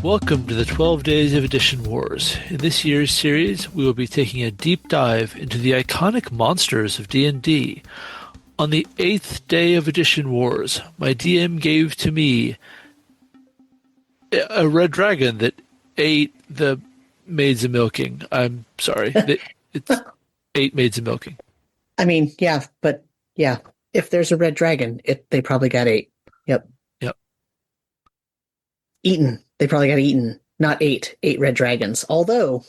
Welcome to the 12 Days of Edition Wars. In this year's series, we will be taking a deep dive into the iconic monsters of D&D. On the 8th day of Edition Wars, my DM gave to me a red dragon that ate the maids of milking. I'm sorry. It's 8 maids of milking. I mean, yeah, but yeah, if there's a red dragon, they probably got 8. Yep. Eaten. They probably got eaten. Not 8 red dragons. Although,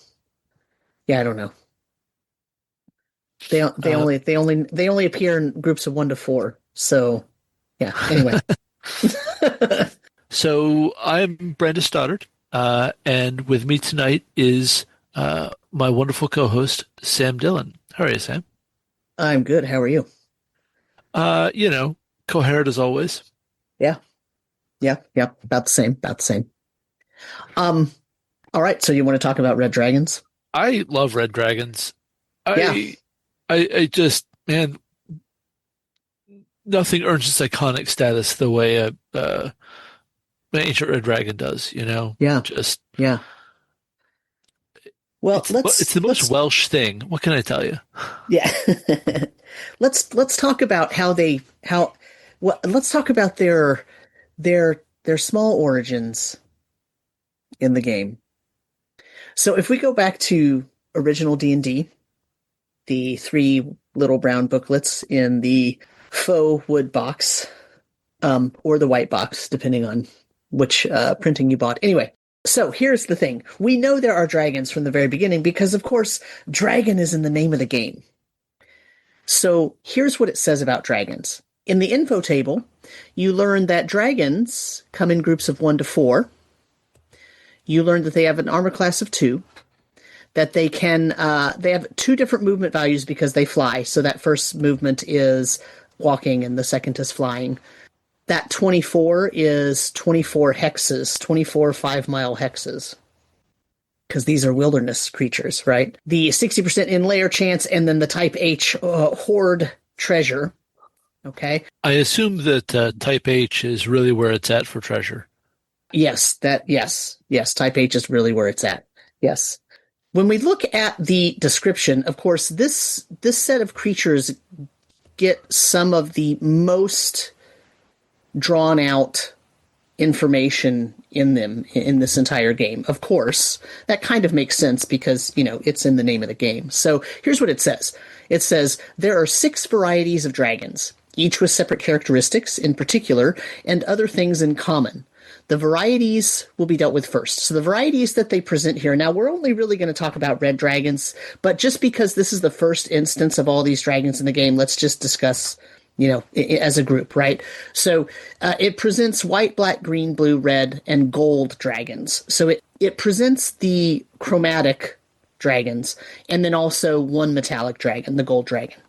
yeah, I don't know. They only appear in groups of 1 to 4. So, yeah. Anyway. So I'm Brandon Stoddard, and with me tonight is my wonderful co-host Sam Dillon. How are you, Sam? I'm good. How are you? Coherent as always. Yeah. About the same. All right. So you want to talk about red dragons? I love red dragons. Yeah. I just, man, nothing earns its iconic status the way an ancient red dragon does. Yeah. Just yeah. Well, it's the most Welsh thing. What can I tell you? Yeah. let's talk about let's talk about their small origins in the game. So if we go back to original D&D, the 3 little brown booklets in the faux wood box, or the white box, depending on which printing you bought. Anyway, so here's the thing. We know there are dragons from the very beginning because, of course, dragon is in the name of the game. So here's what it says about dragons. In the info table, you learn that dragons come in groups of 1 to 4. You learn that they have an armor class of 2, that they have 2 different movement values because they fly. So that first movement is walking and the second is flying. That 24 is 24 hexes, 24 5-mile hexes. Because these are wilderness creatures, right? The 60% in layer chance, and then the type H hoard treasure. Okay. I assume that type H is really where it's at for treasure. Yes. Type H is really where it's at. Yes. When we look at the description, of course, this set of creatures get some of the most drawn out information in them in this entire game. Of course, that kind of makes sense because, it's in the name of the game. So here's what it says. It says, there are 6 varieties of dragons, each with separate characteristics in particular and other things in common. The varieties will be dealt with first. So the varieties that they present here, now we're only really going to talk about red dragons, but just because this is the first instance of all these dragons in the game, let's just discuss as a group, right? So it presents white, black, green, blue, red, and gold dragons. So it presents the chromatic dragons, and then also 1 metallic dragon, the gold dragon.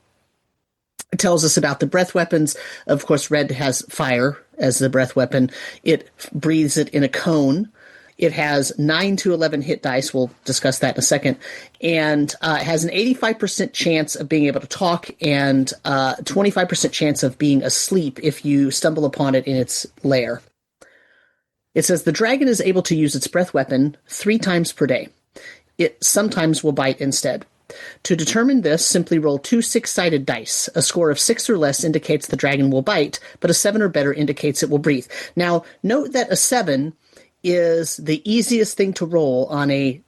It tells us about the breath weapons. Of course, red has fire as the breath weapon. It breathes it in a cone. It has 9 to 11 hit dice. We'll discuss that in a second. And it has an 85% chance of being able to talk and 25% chance of being asleep if you stumble upon it in its lair. It says the dragon is able to use its breath weapon 3 times per day. It sometimes will bite instead. To determine this, simply roll 2 6-sided dice. A score of 6 or less indicates the dragon will bite, but a 7 or better indicates it will breathe. Now, note that a 7 is the easiest thing to roll on a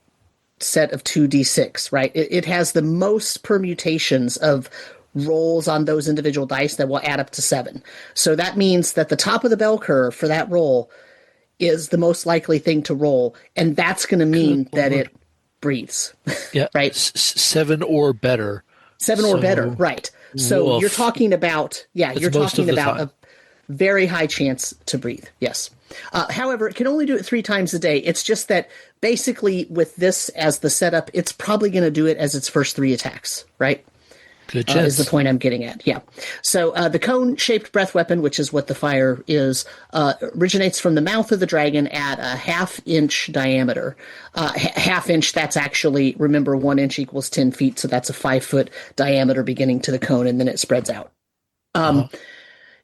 set of 2d6, right? It has the most permutations of rolls on those individual dice that will add up to 7. So that means that the top of the bell curve for that roll is the most likely thing to roll, and that's going to mean that it breathes. Yeah, right? 7 or better. 7 or better, right? So woof. you're talking about time. a very high chance to breathe. Yes. However, it can only do it 3 times a day. It's just that basically with this as the setup, it's probably going to do it as its first 3 attacks, right? Good chance. Is the point I'm getting at. Yeah. So the cone-shaped breath weapon, which is what the fire is, originates from the mouth of the dragon at a half-inch diameter. Half-inch, that's actually, remember, 1 inch equals 10 feet, so that's a 5-foot diameter beginning to the cone, and then it spreads out.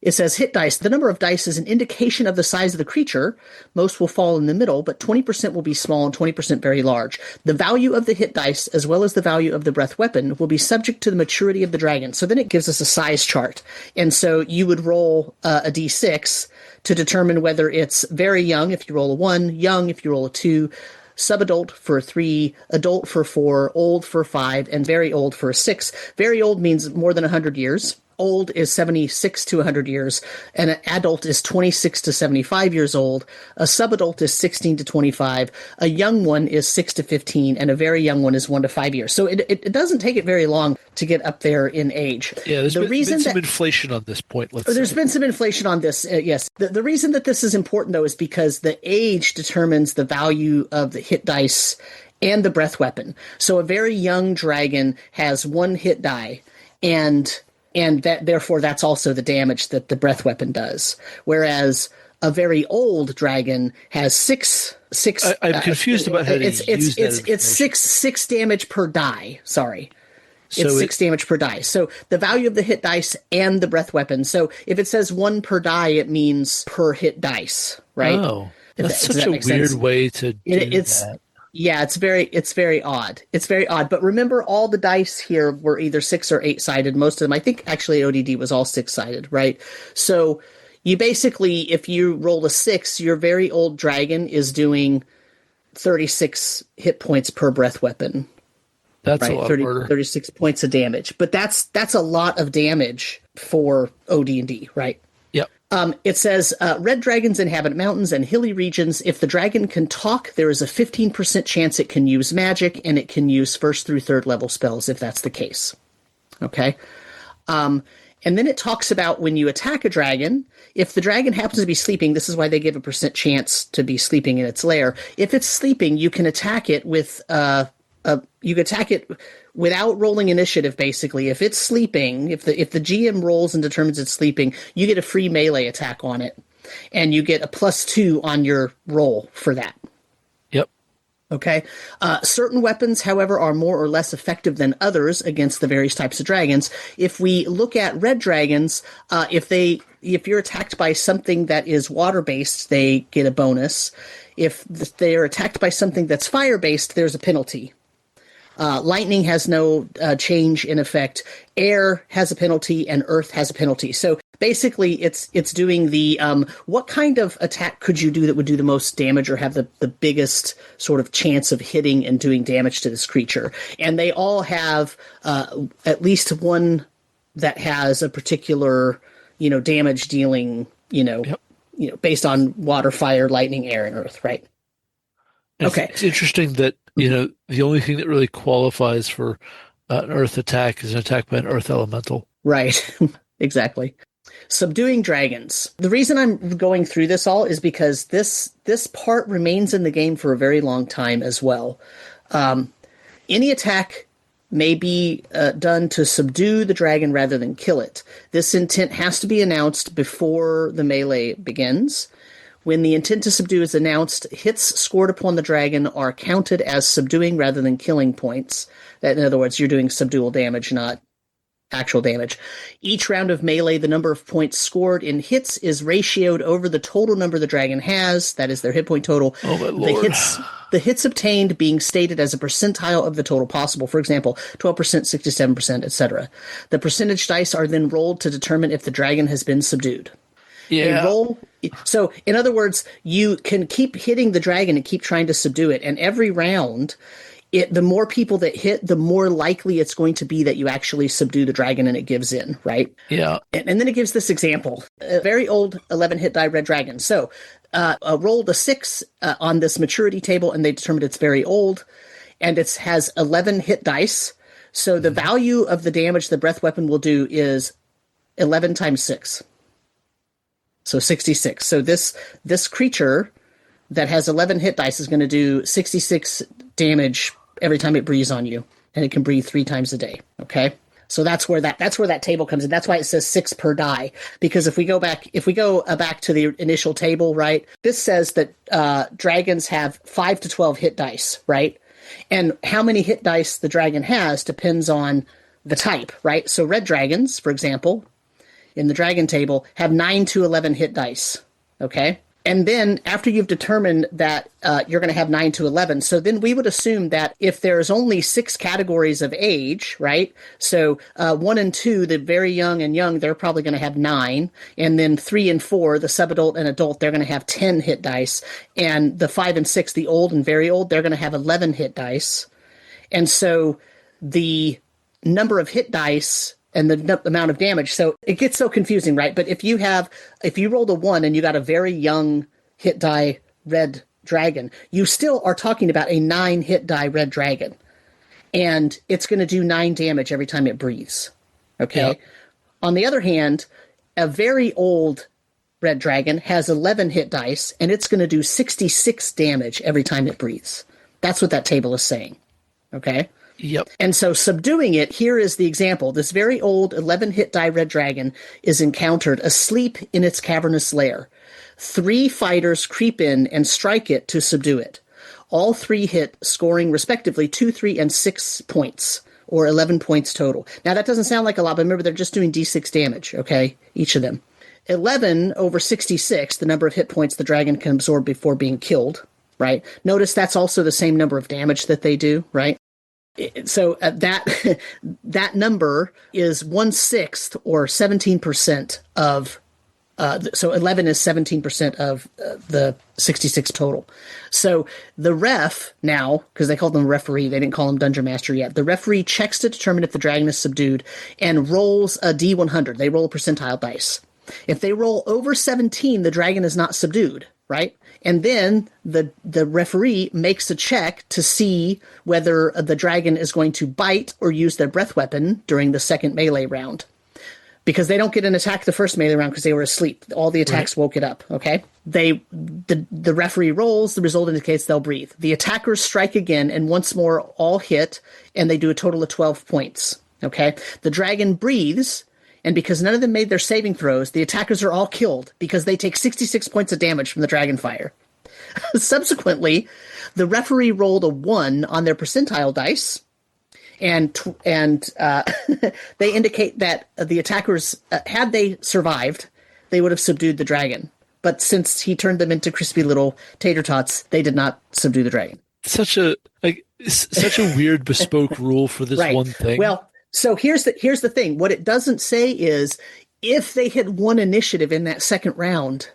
It says hit dice. The number of dice is an indication of the size of the creature. Most will fall in the middle, but 20% will be small and 20% very large. The value of the hit dice, as well as the value of the breath weapon, will be subject to the maturity of the dragon. So then it gives us a size chart. And so you would roll a d6 to determine whether it's very young if you roll a 1, young if you roll a 2, subadult for a 3, adult for 4, old for 5, and very old for a 6. Very old means more than 100 years. Old is 76 to 100 years, and an adult is 26 to 75 years old. A subadult is 16 to 25. A young one is 6 to 15, and a very young one is 1 to 5 years. So it doesn't take it very long to get up there in age. Yeah, there's been some inflation on this point. There's been some inflation on this, yes. The reason that this is important, though, is because the age determines the value of the hit dice and the breath weapon. So a very young dragon has 1 hit die, and that therefore that's also the damage that the breath weapon does. Whereas a very old dragon has six. I'm confused about how to use that. It's six damage per die. Sorry. It's 6 damage per die. So the value of the hit dice and the breath weapon. So if it says 1 per die, it means per hit dice, right? Oh, that's such a weird way to do that. Yeah, it's very odd. It's very odd. But remember, all the dice here were either 6 or 8-sided. Most of them, I think, actually, ODD was all 6-sided, right? So you basically, if you roll a 6, your very old dragon is doing 36 hit points per breath weapon. That's right? a lot of murder. 36 points of damage. But that's a lot of damage for OD&D, right? Yep. It says, red dragons inhabit mountains and hilly regions. If the dragon can talk, there is a 15% chance it can use magic, and it can use 1st through 3rd level spells if that's the case. Okay? And then it talks about when you attack a dragon, if the dragon happens to be sleeping, this is why they give a % chance to be sleeping in its lair. If it's sleeping, you can attack it with you can attack it without rolling initiative, basically. If it's sleeping, if the GM rolls and determines it's sleeping, you get a free melee attack on it, and you get a +2 on your roll for that. Yep. Okay. Certain weapons, however, are more or less effective than others against the various types of dragons. If we look at red dragons, if you're attacked by something that is water-based, they get a bonus. If they're attacked by something that's fire-based, there's a penalty. Lightning has no change in effect. Air has a penalty, and earth has a penalty. So basically, it's doing the what kind of attack could you do that would do the most damage or have the biggest sort of chance of hitting and doing damage to this creature? And they all have at least one that has a particular damage dealing based on water, fire, lightning, air, and earth, right? Okay. It's interesting that, the only thing that really qualifies for an earth attack is an attack by an earth elemental. Right. Exactly. Subduing dragons. The reason I'm going through this all is because this part remains in the game for a very long time as well. Any attack may be done to subdue the dragon rather than kill it. This intent has to be announced before the melee begins. When the intent to subdue is announced, hits scored upon the dragon are counted as subduing rather than killing points. That, in other words, you're doing subdual damage, not actual damage. Each round of melee, the number of points scored in hits is ratioed over the total number the dragon has. That is their hit point total. Oh, my Lord. The hits obtained being stated as a percentile of the total possible. For example, 12%, 67%, etc. The percentage dice are then rolled to determine if the dragon has been subdued. Yeah. So, in other words, you can keep hitting the dragon and keep trying to subdue it. And every round, the more people that hit, the more likely it's going to be that you actually subdue the dragon and it gives in, right? Yeah. And then it gives this example. A very old 11 hit die red dragon. So, rolled a 6 on this maturity table, and they determined it's very old. And it has 11 hit dice. So, the value of the damage the breath weapon will do is 11 times 6. So 66. So this creature that has 11 hit dice is going to do 66 damage every time it breathes on you, and it can breathe 3 times a day. Okay, so that's where that table comes in. That's why it says 6 per die. Because if we go back to the initial table, right, this says that dragons have 5 to 12 hit dice, right, and how many hit dice the dragon has depends on the type, right. So red dragons, for example. in the dragon table have 9 to 11 hit dice. Okay? And then after you've determined that you're going to have 9 to 11, so then we would assume that if there's only 6 categories of age, right? So 1 and 2, the very young and young, they're probably going to have 9. And then 3 and 4, the subadult and adult, they're going to have 10 hit dice. And the 5 and 6, the old and very old, they're going to have 11 hit dice. And so the number of hit dice and the amount of damage. So it gets so confusing, right? But if you rolled a 1 and you got a very young hit die red dragon, you still are talking about a 9 hit die red dragon. And it's going to do 9 damage every time it breathes. Okay? Yep. On the other hand, a very old red dragon has 11 hit dice, and it's going to do 66 damage every time it breathes. That's what that table is saying. Okay? Yep. And so subduing it, here is the example. This very old 11 hit die red dragon is encountered asleep in its cavernous lair. 3 fighters creep in and strike it to subdue it. All 3 hit, scoring respectively 2, 3, and 6 points, or 11 points total. Now that doesn't sound like a lot, but remember they're just doing d6 damage, okay? Each of them. 11 over 66, the number of hit points the dragon can absorb before being killed, right? Notice that's also the same number of damage that they do, right? So that number is 1/6 or 17% of, so 11 is 17% of the 66 total. So the ref now, because they called them referee, they didn't call him dungeon master yet. The referee checks to determine if the dragon is subdued and rolls a D100. They roll a percentile dice. If they roll over 17, the dragon is not subdued, right? And then the referee makes a check to see whether the dragon is going to bite or use their breath weapon during the second melee round. Because they don't get an attack the first melee round because they were asleep. All the attacks woke it up, okay? The referee rolls, the result indicates they'll breathe. The attackers strike again, and once more all hit, and they do a total of 12 points, okay? The dragon breathes, and because none of them made their saving throws, the attackers are all killed because they take 66 points of damage from the dragon fire. Subsequently, the referee rolled a 1 on their percentile dice, and they indicate that the attackers, had they survived, they would have subdued the dragon. But since he turned them into crispy little tater tots, they did not subdue the dragon. Such a weird bespoke rule for this one thing. Well, so here's the thing. What it doesn't say is if they had won initiative in that second round,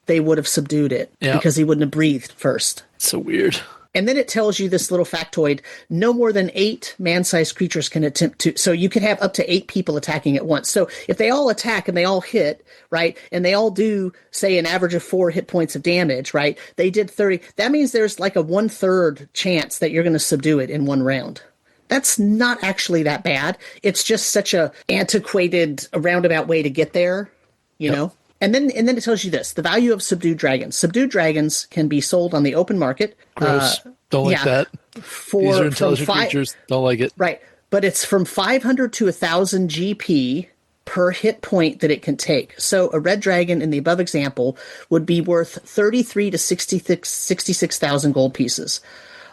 they would have subdued it because he wouldn't have breathed first. So weird. And then it tells you this little factoid, no more than 8 man-sized creatures can attempt to, so you can have up to 8 people attacking at once. So if they all attack and they all hit, right, and they all do, say, an average of 4 hit points of damage, right, they did 30, that means there's like a 1/3 chance that you're going to subdue it in one round. That's not actually that bad. It's just such a antiquated, roundabout way to get there, you know? And then it tells you this, the value of subdued dragons. Subdued dragons can be sold on the open market. Gross. Don't like that. These are intelligent creatures. Don't like it. Right. But it's from 500 to 1,000 GP per hit point that it can take. So a red dragon in the above example would be worth 33 to 66,000 gold pieces.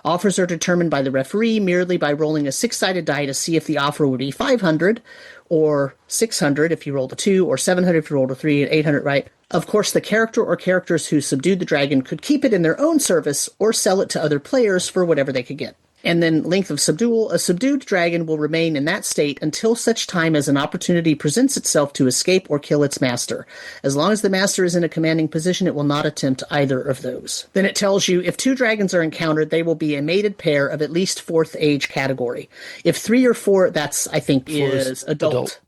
Offers are determined by the referee merely by rolling a 6-sided die to see if the offer would be 500 or 600 if you rolled a 2, or 700 if you rolled a 3, and 800, right? Of course, the character or characters who subdued the dragon could keep it in their own service or sell it to other players for whatever they could get. And then length of subdual, a subdued dragon will remain in that state until such time as an opportunity presents itself to escape or kill its master. As long as the master is in a commanding position, it will not attempt either of those. Then it tells you if 2 dragons are encountered, they will be a mated pair of at least 4th age category. If 3 or 4, that's, I think, is adult.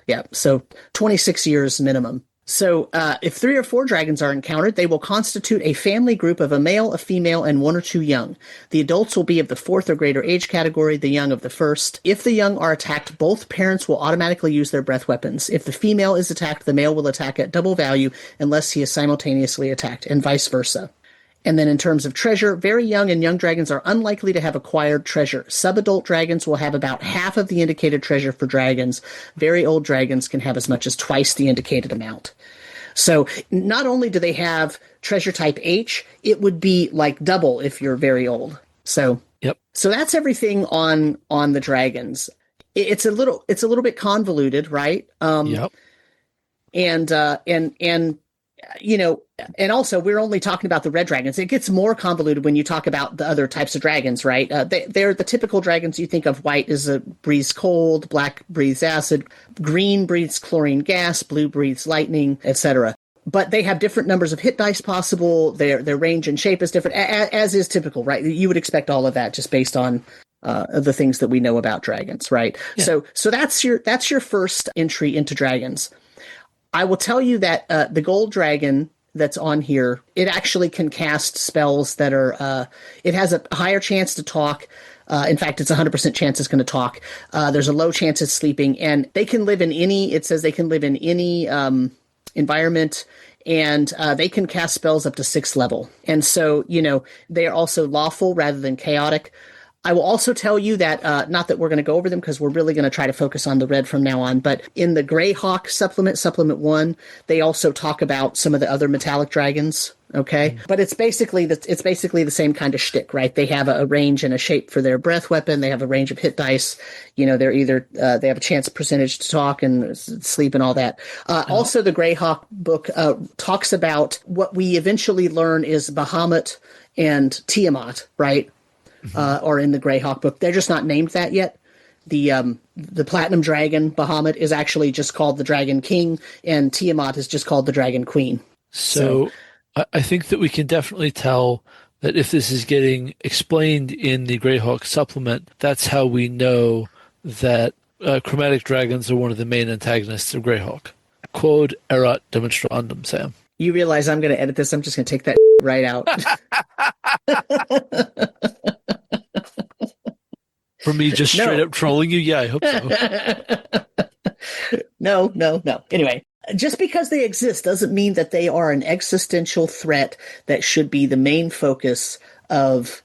Yeah, so 26 years minimum. So if 3 or 4 dragons are encountered, they will constitute a family group of a male, a female, and 1 or 2 young. The adults will be of the 4th or greater age category, the young of the 1st. If the young are attacked, both parents will automatically use their breath weapons. If the female is attacked, the male will attack at double value unless he is simultaneously attacked, and vice versa. And then in terms of treasure, very young and young dragons are unlikely to have acquired treasure. Subadult dragons will have about half of the indicated treasure for dragons. Very old dragons can have as much as twice the indicated amount. So not only do they have treasure type H, it would be like double if you're very old. So So that's everything on the dragons. It's a little bit convoluted, right? And you know, and also we're only talking about the red dragons. It gets more convoluted when you talk about the other types of dragons, right? They're the typical dragons you think of. White is a breathes cold, black breathes acid, green breathes chlorine gas, blue breathes lightning, etc. But they have different numbers of hit dice possible. Their range and shape is different, as is typical, right? You would expect all of that just based on the things that we know about dragons, right? Yeah. So that's your first entry into dragons. I will tell you that the gold dragon that's on here, it actually can cast spells that are, it has a higher chance to talk. In fact, it's 100% chance it's going to talk. There's a low chance it's sleeping, and they can live in it says they can live in any environment, and they can cast spells up to 6th level. And so, they are also lawful rather than chaotic. I will also tell you that, not that we're going to go over them because we're really going to try to focus on the red from now on, but in the Greyhawk supplement 1, they also talk about some of the other metallic dragons, okay? Mm-hmm. But it's basically the same kind of shtick, right? They have a range and a shape for their breath weapon. They have a range of hit dice. They're either, they have a chance percentage to talk and sleep and all that. Also, the Greyhawk book talks about what we eventually learn is Bahamut and Tiamat, right? Or in the Greyhawk book. They're just not named that yet. The Platinum Dragon, Bahamut, is actually just called the Dragon King, and Tiamat is just called the Dragon Queen. So I think that we can definitely tell that if this is getting explained in the Greyhawk supplement, that's how we know that chromatic dragons are one of the main antagonists of Greyhawk. Quod erat demonstrandum, Sam. You realize I'm going to edit this. I'm just going to take that right out. For me, just straight up trolling you? Yeah, I hope so. No. Anyway, just because they exist doesn't mean that they are an existential threat that should be the main focus of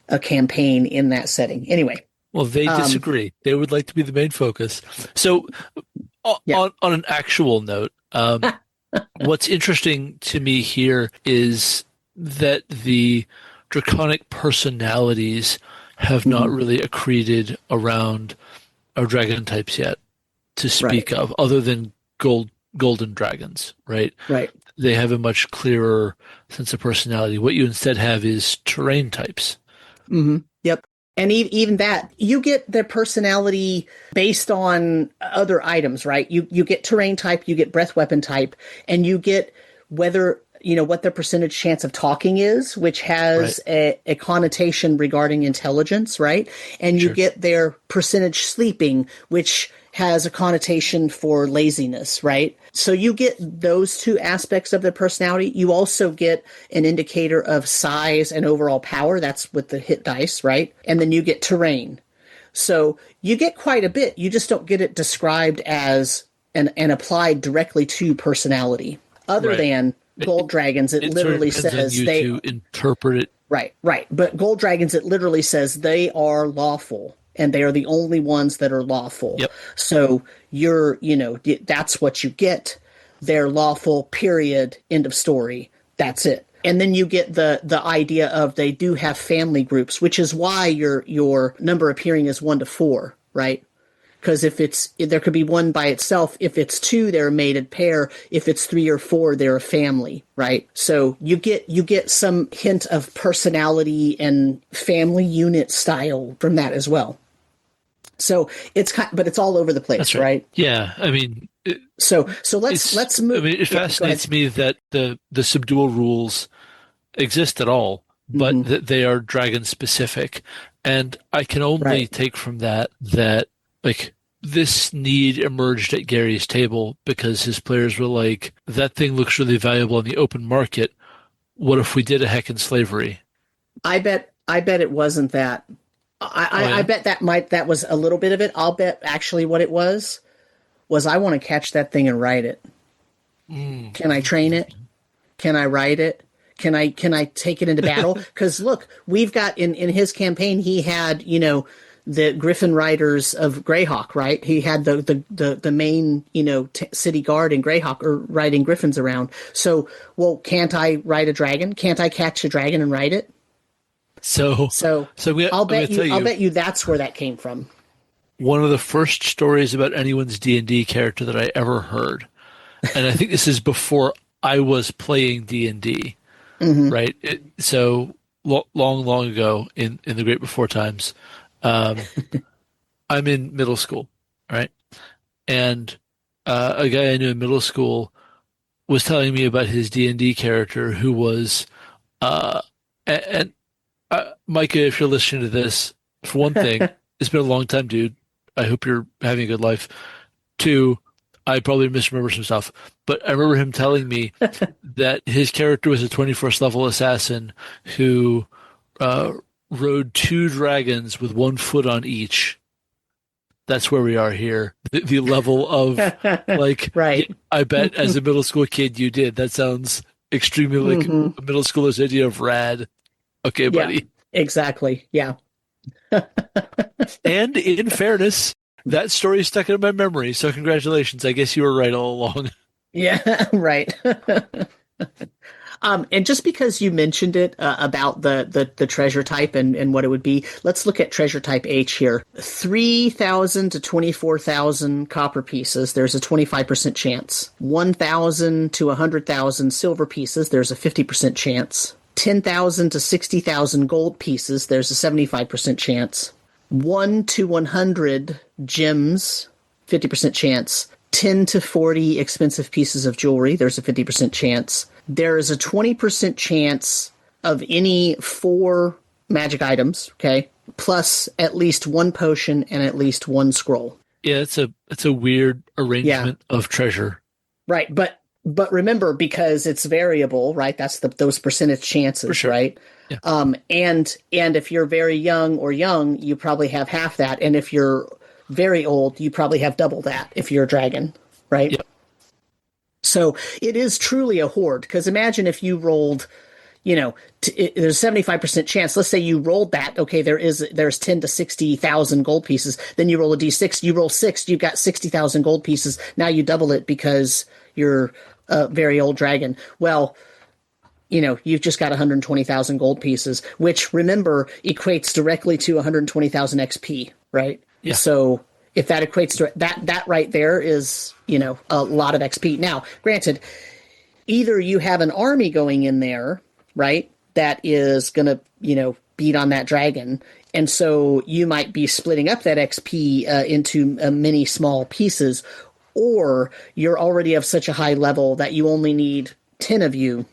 a campaign in that setting. Anyway. Well, they disagree. They would like to be the main focus. So, on an actual note, what's interesting to me here is that the draconic personalities have not really accreted around our dragon types yet to speak of, other than golden dragons, right? Right. They have a much clearer sense of personality. What you instead have is terrain types. Mm-hmm. Yep. And even that, you get their personality based on other items, right? You get terrain type, you get breath weapon type, and you get whether, what their percentage chance of talking is, which has a connotation regarding intelligence, right? And you get their percentage sleeping, which has a connotation for laziness, right? So you get those two aspects of their personality. You also get an indicator of size and overall power. That's with the hit dice, right? And then you get terrain. So you get quite a bit. You just don't get it described as and applied directly to personality. Other than gold dragons, it literally says you to interpret it. Right. But gold dragons, it literally says they are lawful. And they are the only ones that are lawful. Yep. So that's what you get. They're lawful, period, end of story. That's it. And then you get the idea of they do have family groups, which is why your number appearing is 1 to 4, right? Because there could be one by itself. If it's 2, they're a mated pair. If it's 3 or 4, they're a family, right? So you get some hint of personality and family unit style from that as well. So but it's all over the place, right? Yeah, I mean. So let's move. I mean, it fascinates me that the subdual rules exist at all, but that they are dragon specific, and I can only take from that like this need emerged at Gary's table because his players were like, that thing looks really valuable in the open market. What if we did a heck in slavery? I bet it wasn't that. I bet that was a little bit of it. I'll bet actually what it was I want to catch that thing and ride it. Can I train it? Can I ride it? Can I take it into battle? Because look, we've got in his campaign, he had, the Griffin Riders of Greyhawk, right? He had the main, city guard in Greyhawk are riding griffins around. So, well, can't I ride a dragon? Can't I catch a dragon and ride it? So I'll bet you that's where that came from. One of the first stories about anyone's D&D character that I ever heard, and I think this is before I was playing D&D, Hmm. right? So long ago in the great before times, um, I'm in middle school, right? And a guy I knew in middle school was telling me about his D&D character who was, uh, and Micah, if you're listening to this, for one thing, it's been a long time, dude. I hope you're having a good life. Two, I probably misremember some stuff, but I remember him telling me that his character was a 21st level assassin who uh, rode two dragons with one foot on each. That's where we are here. The level of like, yeah, Right. I bet as a middle school kid you did. That sounds extremely like Hmm. a middle schooler's idea of rad. Okay, Yeah, buddy. exactly. Yeah. And in fairness, that story stuck in my memory. So congratulations. I guess you were right all along. Yeah, right. And just because you mentioned it about the treasure type and what it would be, let's look at treasure type H here. 3,000 to 24,000 copper pieces, there's a 25% chance. 1,000 to 100,000 silver pieces, there's a 50% chance. 10,000 to 60,000 gold pieces, there's a 75% chance. 1 to 100 gems, 50% chance. 10 to 40 expensive pieces of jewelry, there's a 50% chance. There is a 20% chance of any 4 magic items, okay, plus at least 1 potion and at least 1 scroll. Yeah, it's a weird Yeah, arrangement of treasure. right. But remember, because it's variable, right? That's those percentage For chances, sure. right? Yeah. And if you're very young, you probably have half that, and if you're very old, you probably have double that if you're a dragon, right? Yep. So it is truly a hoard. Because imagine if you rolled, there's a 75% chance. Let's say you rolled that. Okay, there's 10 to 60,000 gold pieces. Then you roll a d6. You roll 6. You've got 60,000 gold pieces. Now you double it because you're a very old dragon. Well, you've just got 120,000 gold pieces, which remember equates directly to 120,000 XP, right? Yeah. So if that equates to that right there is, a lot of XP. Now, granted, either you have an army going in there, right, that is going to, beat on that dragon. And so you might be splitting up that XP into many small pieces, or you're already of such a high level that you only need 10 of you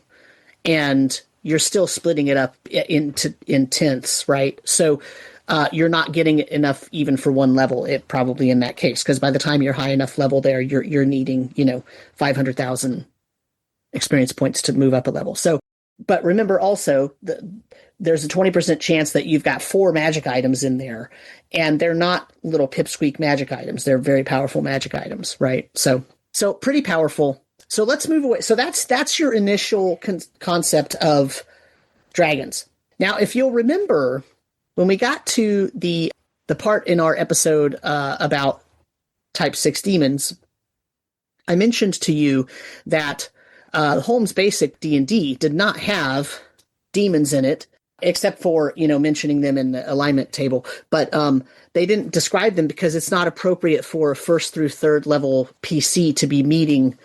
and you're still splitting it up in tenths, right? So you're not getting enough even for one level. It probably in that case, because by the time you're high enough level there, you're needing 500,000 experience points to move up a level. So, but remember also there's a 20% chance that you've got 4 magic items in there, and they're not little pipsqueak magic items. They're very powerful magic items, right? So pretty powerful. So let's move away. So that's your initial concept of dragons. Now, if you'll remember, when we got to the part in our episode about Type 6 demons, I mentioned to you that Holmes Basic D&D did not have demons in it, except for, mentioning them in the alignment table. But they didn't describe them because it's not appropriate for a 1st through 3rd level PC to be meeting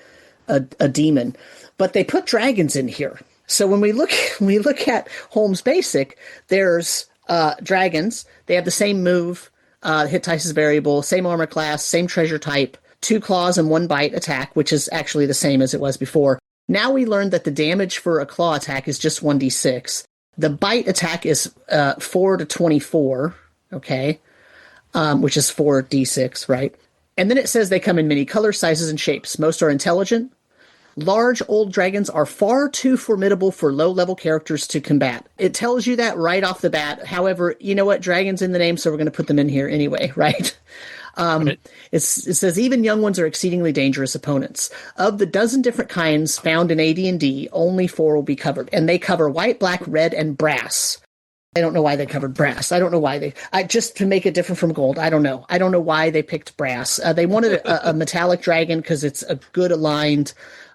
a demon. But they put dragons in here. So when we look at Holmes Basic, there's dragons. They have the same move. Hit dice is variable, same armor class, same treasure type, 2 claws and 1 bite attack, which is actually the same as it was before. Now we learned that the damage for a claw attack is just 1d6. The bite attack is 4 to 24, okay, which is 4d6, right? And then it says they come in many colors, sizes, and shapes. Most are intelligent. Large old dragons are far too formidable for low-level characters to combat. It tells you that right off the bat. However, you know what? Dragon's in the name, so we're going to put them in here anyway, right? Right. It says even young ones are exceedingly dangerous opponents. Of the dozen different kinds found in AD&D, only 4 will be covered, and they cover white, black, red, and brass. I don't know why they covered brass. I don't know why just to make it different from gold. I don't know. I don't know why they picked brass. They wanted a metallic dragon because it's a good aligned.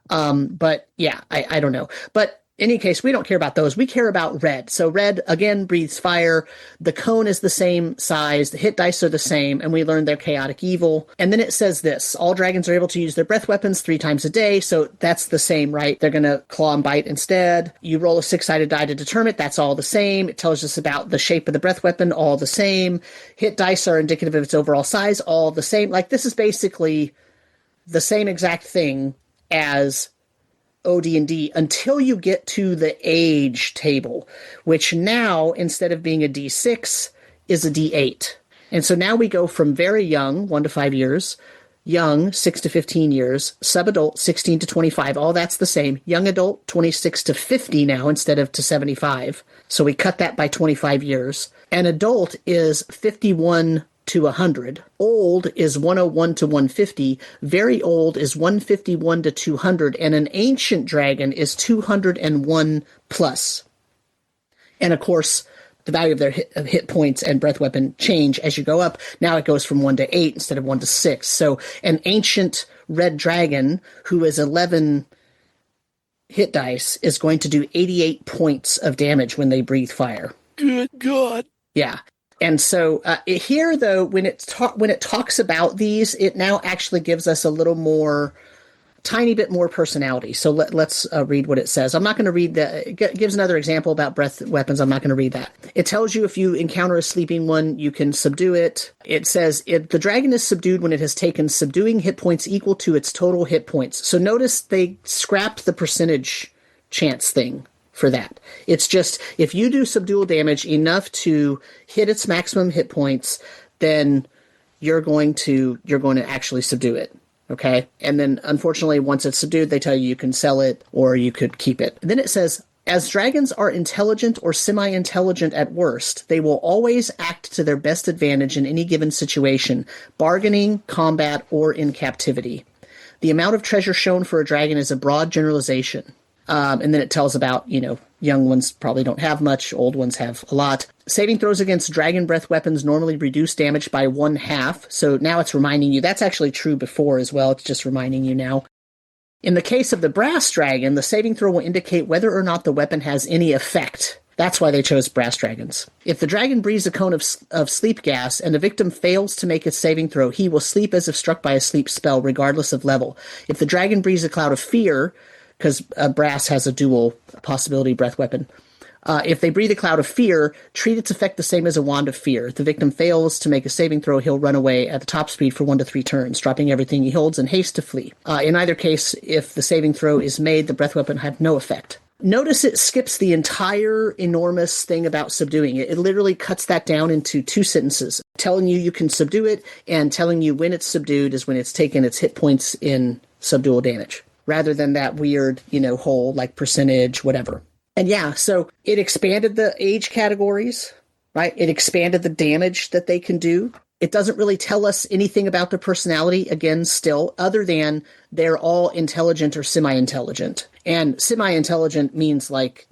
But yeah, I don't know. But any case, we don't care about those. We care about red. So red, again, breathes fire. The cone is the same size. The hit dice are the same, and we learned their chaotic evil. And then it says this: all dragons are able to use their breath weapons 3 times a day. So that's the same, right? They're going to claw and bite instead. You roll a 6-sided die to determine it. That's all the same. It tells us about the shape of the breath weapon, all the same. Hit dice are indicative of its overall size, all the same. Like, this is basically the same exact thing as OD&D until you get to the age table, which now, instead of being a D6, is a D8. And so now we go from very young, 1 to 5 years, young, 6 to 15 years, subadult, 16 to 25. All that's the same. Young adult, 26 to 50 now instead of to 75. So we cut that by 25 years. And adult is 51 to 100. Old is 101 to 150. Very old is 151 to 200. And an ancient dragon is 201 plus. And of course, the value of their hit points and breath weapon change as you go up. Now it goes from 1 to 8 instead of 1 to 6. So an ancient red dragon who is 11 hit dice is going to do 88 points of damage when they breathe fire. Good God. Yeah. And so here, though, when it talks about these, it now actually gives us a little more, tiny bit more personality. So let's read what it says. I'm not going to read that. It gives another example about breath weapons. I'm not going to read that. It tells you if you encounter a sleeping one, you can subdue it. It says the dragon is subdued when it has taken subduing hit points equal to its total hit points. So notice they scrapped the percentage chance thing for that. It's just, if you do subdual damage enough to hit its maximum hit points, then you're going to actually subdue it. Okay? And then, unfortunately, once it's subdued, they tell you you can sell it or you could keep it. And then it says, as dragons are intelligent or semi-intelligent at worst, they will always act to their best advantage in any given situation, bargaining, combat, or in captivity. The amount of treasure shown for a dragon is a broad generalization. And then it tells about, young ones probably don't have much, old ones have a lot. Saving throws against dragon breath weapons normally reduce damage by 1/2. So now it's reminding you, that's actually true before as well. It's just reminding you now. In the case of the brass dragon, the saving throw will indicate whether or not the weapon has any effect. That's why they chose brass dragons. If the dragon breathes a cone of sleep gas and the victim fails to make a saving throw, he will sleep as if struck by a sleep spell, regardless of level. If the dragon breathes a cloud of fear, because brass has a dual possibility breath weapon. If they breathe a cloud of fear, treat its effect the same as a wand of fear. If the victim fails to make a saving throw, he'll run away at the top speed for 1 to 3 turns, dropping everything he holds in haste to flee. In either case, if the saving throw is made, the breath weapon have no effect. Notice it skips the entire enormous thing about subduing it. It literally cuts that down into 2 sentences, telling you can subdue it and telling you when it's subdued is when it's taken its hit points in subdual damage, rather than that weird, whole, like percentage, whatever. And yeah, so it expanded the age categories, right? It expanded the damage that they can do. It doesn't really tell us anything about their personality, again, still, other than they're all intelligent or semi-intelligent. And semi-intelligent means like,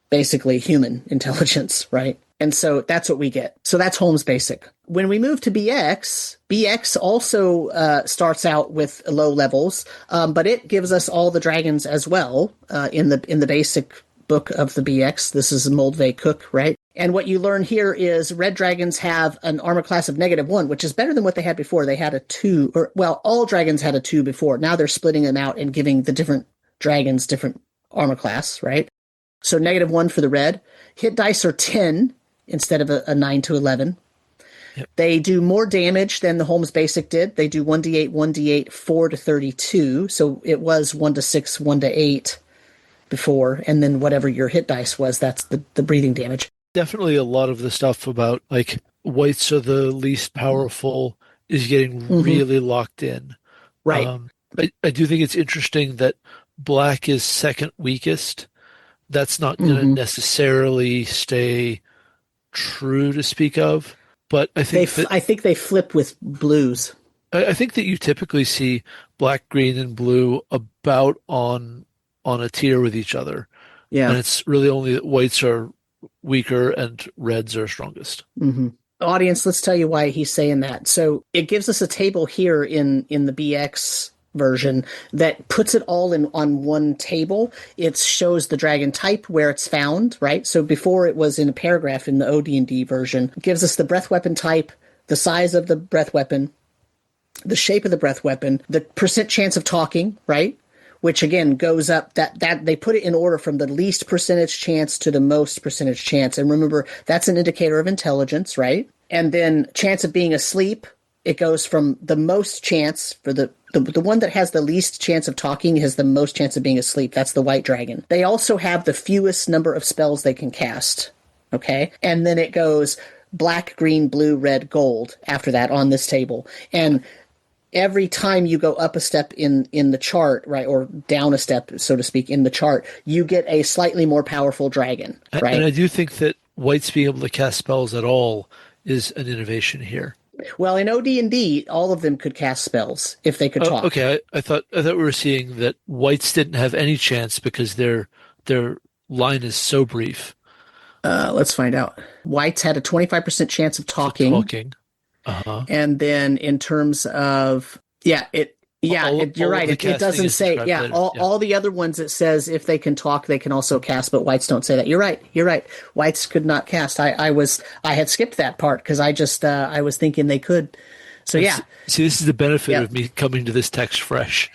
basically human intelligence, right? And so that's what we get. So that's Holmes Basic. When we move to BX also starts out with low levels, but it gives us all the dragons as well in the basic book of the BX. This is Moldvay Cook, right? And what you learn here is red dragons have an armor class of -1, which is better than what they had before. They had a 2, all dragons had a 2 before. Now they're splitting them out and giving the different dragons different armor class, right? So -1 for the red. Hit dice are 10 instead of a 9 to 11. Yep. They do more damage than the Holmes Basic did. They do 1d8, 4 to 32. So it was 1 to 6, 1 to 8 before. And then whatever your hit dice was, that's the breathing damage. Definitely a lot of the stuff about, like, whites are the least powerful is getting really locked in. Right. I do think it's interesting that black is second weakest. That's not going to necessarily stay true to speak of, but I think they flip with blues. I think that you typically see black, green, and blue about on a tier with each other. Yeah, and it's really only that whites are weaker and reds are strongest. Audience, let's tell you why he's saying that. So it gives us a table here in the BX version that puts it all in on one table. It shows the dragon type, where it's found, right? So before it was in a paragraph in the OD&D version. It gives us the breath weapon type, the size of the breath weapon, the shape of the breath weapon, the percent chance of talking, right? Which again goes up, that they put it in order from the least percentage chance to the most percentage chance. And remember, that's an indicator of intelligence, right? And then chance of being asleep, it goes from the most chance for the one that has the least chance of talking has the most chance of being asleep. That's the white dragon. They also have the fewest number of spells they can cast. Okay. And then it goes black, green, blue, red, gold after that on this table. And every time you go up a step in the chart, right, or down a step, so to speak, in the chart, you get a slightly more powerful dragon, right? And I do think that whites being able to cast spells at all is an innovation here. Well, in OD&D, all of them could cast spells if they could talk. Okay, I thought we were seeing that whites didn't have any chance because their line is so brief. Let's find out. Whites had a 25% chance of talking. Uh-huh. And then in terms of, you're right. It doesn't say, all the other ones it says if they can talk, they can also cast, but whites don't say that. You're right. Whites could not cast. I had skipped that part because I was thinking they could. So yeah. See, this is the benefit of me coming to this text fresh.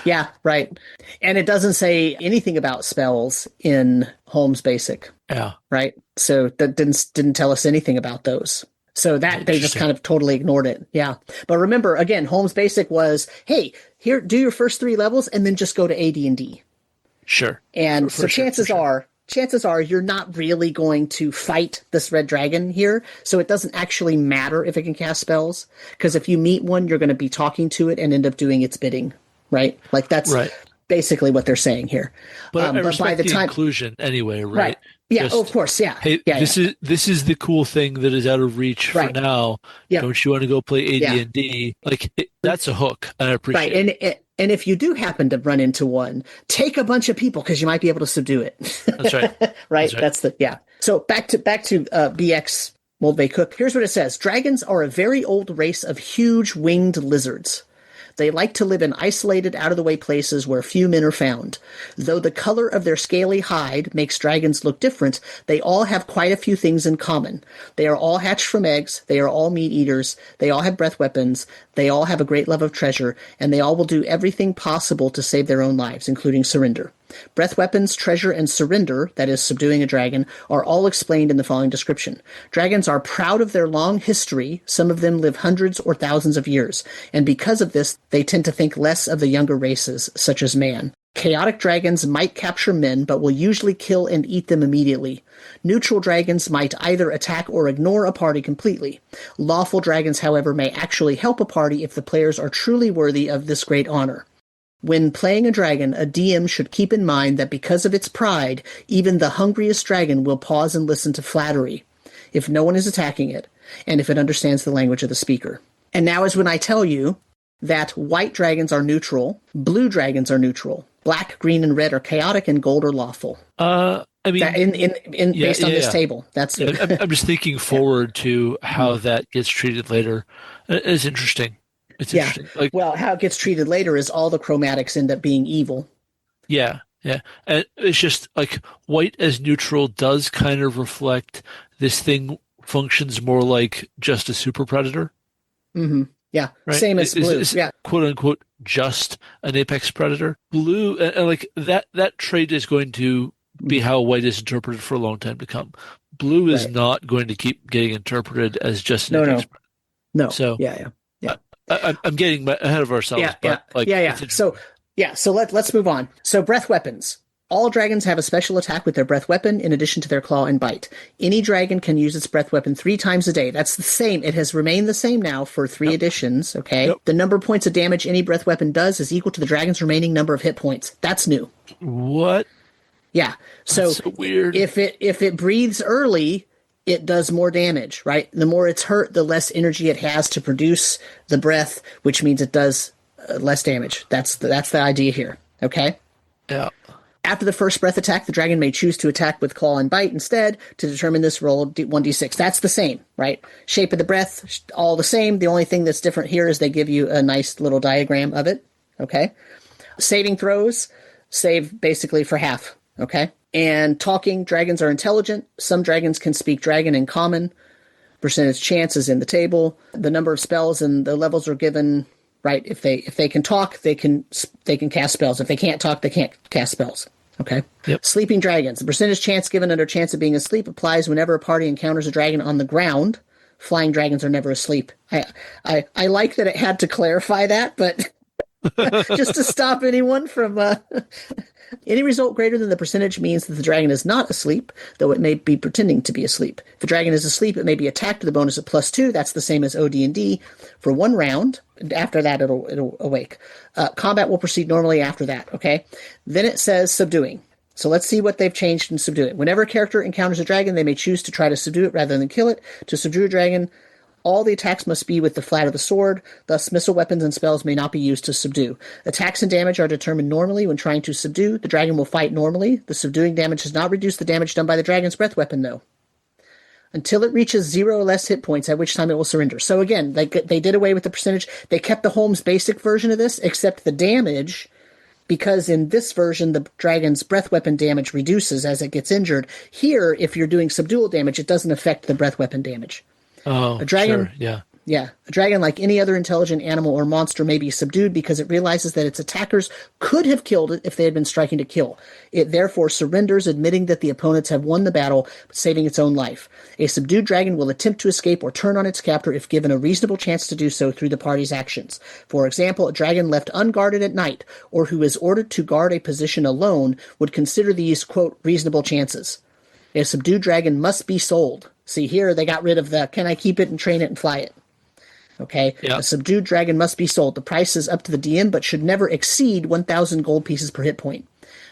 Yeah, right. And it doesn't say anything about spells in Holmes Basic. Yeah. Right. So that didn't tell us anything about those. So that they just kind of totally ignored it. Yeah. But remember, again, Holmes Basic was, hey, here, do your first 3 levels and then just go to AD&D. Sure. And so chances are you're not really going to fight this red dragon here. So it doesn't actually matter if it can cast spells. Because if you meet one, you're going to be talking to it and end up doing its bidding. Right? Like that's basically what they're saying here. But I respect by the time inclusion anyway, right? Yeah, of course, yeah. Hey, this is the cool thing that is out of reach for now. Yeah. Don't you want to go play AD&D? That's a hook, and I appreciate it. Right, and if you do happen to run into one, take a bunch of people because you might be able to subdue it. That's right. Right, that's So back to BX Moldvay Cook. Here's what it says: dragons are a very old race of huge winged lizards. They like to live in isolated, out-of-the-way places where few men are found. Though the color of their scaly hide makes dragons look different, they all have quite a few things in common. They are all hatched from eggs, they are all meat-eaters, they all have breath weapons, they all have a great love of treasure, and they all will do everything possible to save their own lives, including surrender. Breath weapons, treasure, and surrender, that is, subduing a dragon, are all explained in the following description. Dragons are proud of their long history. Some of them live hundreds or thousands of years, and because of this, they tend to think less of the younger races, such as man. Chaotic dragons might capture men, but will usually kill and eat them immediately. Neutral dragons might either attack or ignore a party completely. Lawful dragons, however, may actually help a party if the players are truly worthy of this great honor. When playing a dragon, a DM should keep in mind that because of its pride, even the hungriest dragon will pause and listen to flattery, if no one is attacking it, and if it understands the language of the speaker. And now is when I tell you that white dragons are neutral, blue dragons are neutral, black, green, and red are chaotic, and gold are lawful. I mean, based on this table, that's it. I'm just thinking forward to how that gets treated later. It's interesting. It's interesting. How it gets treated later is all the chromatics end up being evil. Yeah. And it's just like white as neutral does kind of reflect this thing functions more like just a super predator. Mm-hmm. Yeah. Right? Same as blue. Is quote unquote just an apex predator. Blue and like that trait is going to be how white is interpreted for a long time to come. Blue is not going to keep getting interpreted as just an apex predator. No. So yeah. I'm getting ahead of ourselves. So let's move on. So breath weapons. All dragons have a special attack with their breath weapon in addition to their claw and bite. Any dragon can use its breath weapon 3 times a day. That's the same. It has remained the same now for 3 editions. Okay. Yep. The number of points of damage any breath weapon does is equal to the dragon's remaining number of hit points. That's new. What? Yeah. So weird. If it breathes early, it does more damage, right? The more it's hurt, the less energy it has to produce the breath, which means it does less damage. That's the idea here. Okay. Yeah. After the first breath attack, the dragon may choose to attack with claw and bite instead. To determine this, roll 1d6. That's the same, right? Shape of the breath, all the same. The only thing that's different here is they give you a nice little diagram of it, okay? Saving throws, save basically for half, okay? And talking, dragons are intelligent. Some dragons can speak dragon in common. Percentage chance is in the table. The number of spells and the levels are given, right? If they can talk, they can cast spells. If they can't talk, they can't cast spells. Okay. Yep. Sleeping dragons. The percentage chance given under chance of being asleep applies whenever a party encounters a dragon on the ground. Flying dragons are never asleep. I like that it had to clarify that, but just to stop anyone from any result greater than the percentage means that the dragon is not asleep, though it may be pretending to be asleep. If the dragon is asleep, it may be attacked with a bonus of +2. That's the same as OD&D for 1 round. After that, it'll awake. Combat will proceed normally after that, okay? Then it says subduing. So let's see what they've changed in subduing. Whenever a character encounters a dragon, they may choose to try to subdue it rather than kill it. To subdue a dragon, all the attacks must be with the flat of the sword. Thus, missile weapons and spells may not be used to subdue. Attacks and damage are determined normally when trying to subdue. The dragon will fight normally. The subduing damage does not reduce the damage done by the dragon's breath weapon, though, until it reaches 0 or less hit points, at which time it will surrender. So again, they did away with the percentage. They kept the Holmes basic version of this, except the damage, because in this version, the dragon's breath weapon damage reduces as it gets injured. Here, if you're doing subdual damage, it doesn't affect the breath weapon damage. Oh, a dragon, sure, yeah. Yeah. A dragon, like any other intelligent animal or monster, may be subdued because it realizes that its attackers could have killed it if they had been striking to kill. It therefore surrenders, admitting that the opponents have won the battle, but saving its own life. A subdued dragon will attempt to escape or turn on its captor if given a reasonable chance to do so through the party's actions. For example, a dragon left unguarded at night, or who is ordered to guard a position alone, would consider these, quote, reasonable chances. A subdued dragon must be sold. See, here they got rid of the, can I keep it and train it and fly it? Okay. Yep. A subdued dragon must be sold. The price is up to the DM, but should never exceed 1,000 gold pieces per hit point.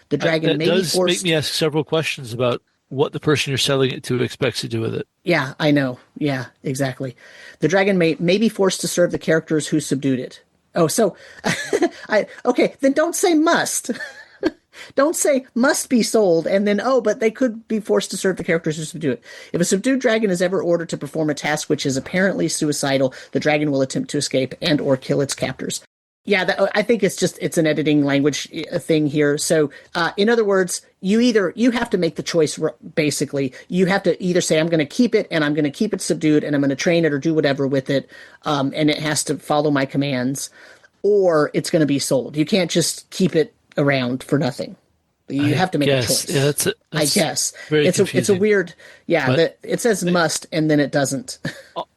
The dragon may be forced. That does make me ask several questions about what the person you're selling it to expects to do with it. Yeah, I know. Yeah, exactly. The dragon may be forced to serve the characters who subdued it. Oh, so, okay, then don't say must. Don't say must be sold and then, but they could be forced to serve the characters who subdue it. If a subdued dragon is ever ordered to perform a task which is apparently suicidal, the dragon will attempt to escape and or kill its captors. Yeah, I think it's an editing language thing here. So, in other words, you have to make the choice, basically. You have to either say, I'm going to keep it and I'm going to keep it subdued and I'm going to train it or do whatever with it. And it has to follow my commands, or it's going to be sold. You can't just keep it around for nothing. You have to make a choice. Yeah, that's I guess very it's a weird. Yeah, it says must and then it doesn't.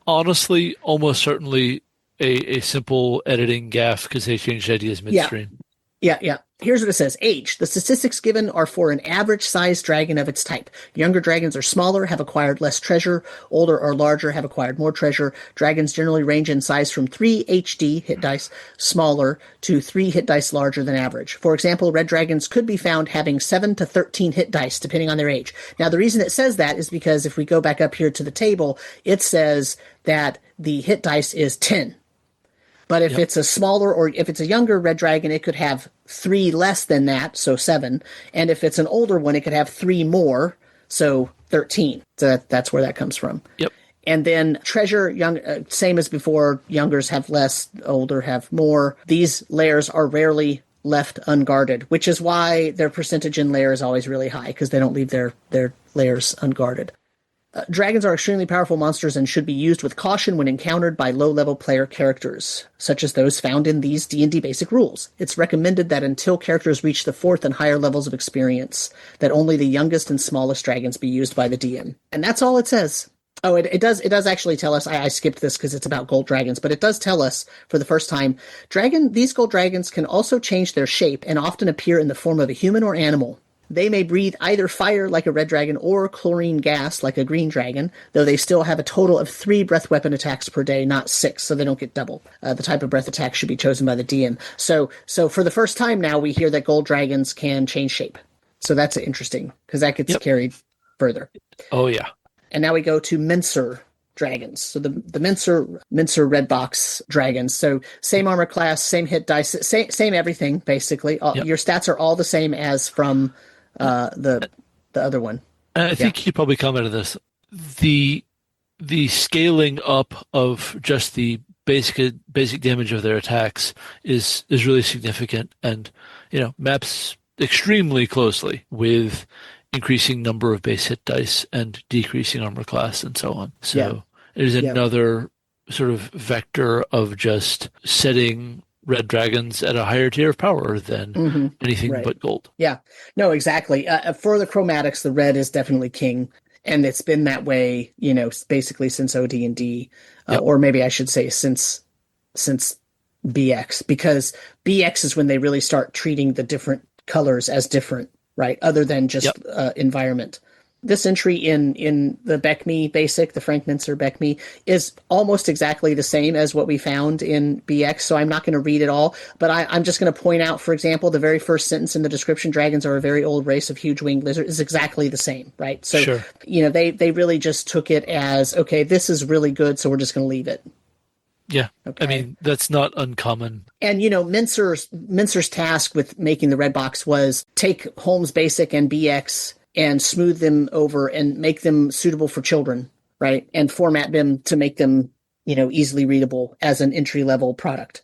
Honestly, almost certainly a simple editing gaffe because they changed ideas midstream. Yeah. Here's what it says. Age. The statistics given are for an average-sized dragon of its type. Younger dragons are smaller, have acquired less treasure. Older or larger have acquired more treasure. Dragons generally range in size from 3 HD, hit dice, smaller, to 3 hit dice larger than average. For example, red dragons could be found having 7 to 13 hit dice, depending on their age. Now, the reason it says that is because if we go back up here to the table, it says that the hit dice is 10. But if it's a smaller or if it's a younger red dragon, it could have 3 less than that, so 7. And if it's an older one, it could have 3 more, so 13. So that's where that comes from. Yep. And then treasure, same as before, youngers have less, older have more. These layers are rarely left unguarded, which is why their percentage in layer is always really high, because they don't leave their layers unguarded. Dragons are extremely powerful monsters and should be used with caution when encountered by low-level player characters, such as those found in these D&D basic rules. It's recommended that until characters reach the 4th and higher levels of experience, that only the youngest and smallest dragons be used by the DM. And that's all it says. Oh, it does actually tell us, I skipped this because it's about gold dragons, but it does tell us for the first time, these gold dragons can also change their shape and often appear in the form of a human or animal. They may breathe either fire like a red dragon or chlorine gas like a green dragon, though they still have a total of 3 breath weapon attacks per day, not 6, so they don't get double. The type of breath attack should be chosen by the DM. So for the first time now, we hear that gold dragons can change shape. So that's interesting, because that gets carried further. Oh, yeah. And now we go to Menser. dragons. So the Mincer red box dragons. So same armor class, same hit dice, same everything basically. Yep. Your stats are all the same as from the other one. And I Yeah. think you probably commented this. The the scaling up of just the basic damage of their attacks is really significant, and maps extremely closely with increasing number of base hit dice and decreasing armor class and so on. Yeah. So it is Yeah. another sort of vector of just setting red dragons at a higher tier of power than anything Right. but gold. Yeah. No, exactly. For the chromatics, the red is definitely king, and it's been that way, basically since OD&D, Yep. or maybe I should say since BX, because BX is when they really start treating the different colors as different, right? Other than just Yep. environment. This entry in the Beckme basic, the Frank Mincer Beckme, is almost exactly the same as what we found in BX, so I'm not going to read it all, but I'm just going to point out, for example, the very first sentence in the description, dragons are a very old race of huge winged lizards, is exactly the same, right? So, Sure. they really just took it as, okay, this is really good, so we're just going to leave it. Yeah. Okay. I mean, that's not uncommon. And Mincer's task with making the red box was take Holmes Basic and BX and smooth them over and make them suitable for children, right? And format them to make them, easily readable as an entry level product.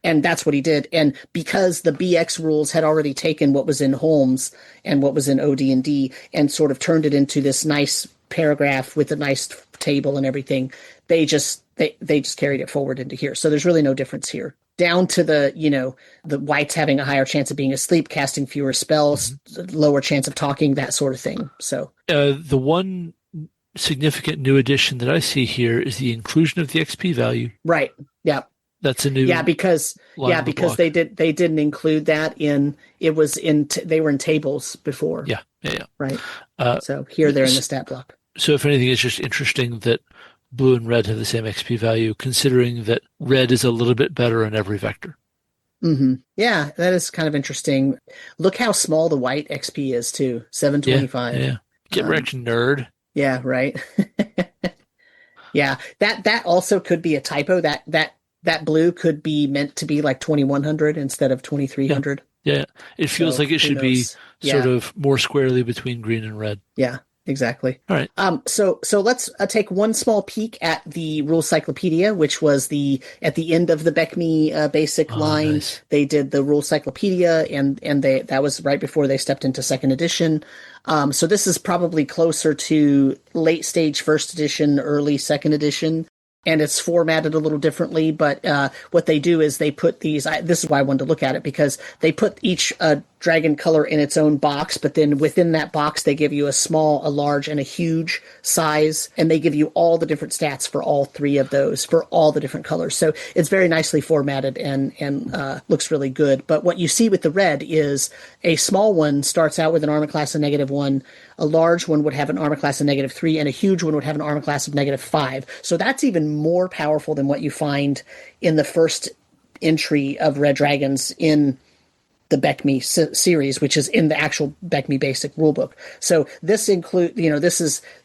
And that's what he did. And because the BX rules had already taken what was in Holmes and what was in OD&D and sort of turned it into this nice paragraph with a nice table and everything, they just carried it forward into here. So there's really no difference here. Down to the whites having a higher chance of being asleep, casting fewer spells, lower chance of talking, that sort of thing. So The one significant new addition that I see here is the inclusion of the XP value. right, yeah, That's a new because block. they didn't include that in it was in they were in tables before. Yeah. Right. Uh, So here they're in the stat block. So if anything, it's just interesting that blue and red have the same XP value, considering that red is a little bit better in every vector. Yeah, that is kind of interesting. Look how small the white XP is too. 725. Yeah. Get wrecked, nerd. Yeah, right. Yeah, that also could be a typo. That blue could be meant to be like 2100 instead of 2300. Yeah. It feels So, like it should who be knows? sort Yeah. of more squarely between green and red. Yeah, exactly. All right. So let's take one small peek at the Rule Cyclopedia, which was at the end of the Beckme basic line. Nice. They did the Rule Cyclopedia, and that was right before they stepped into second edition. So this is probably closer to late stage first edition, early second edition. And it's formatted a little differently, but what they do is they put these. This is why I wanted to look at it, because they put each dragon color in its own box, but then within that box they give you a small, a large, and a huge size, and they give you all the different stats for all three of those for all the different colors. So it's very nicely formatted and looks really good. But what you see with the red is a small one starts out with an armor class of -1, a large one would have an armor class of -3, and a huge one would have an armor class of -5. So that's even more powerful than what you find in the first entry of red dragons in the Beckme series, which is in the actual Beckme basic rulebook. So this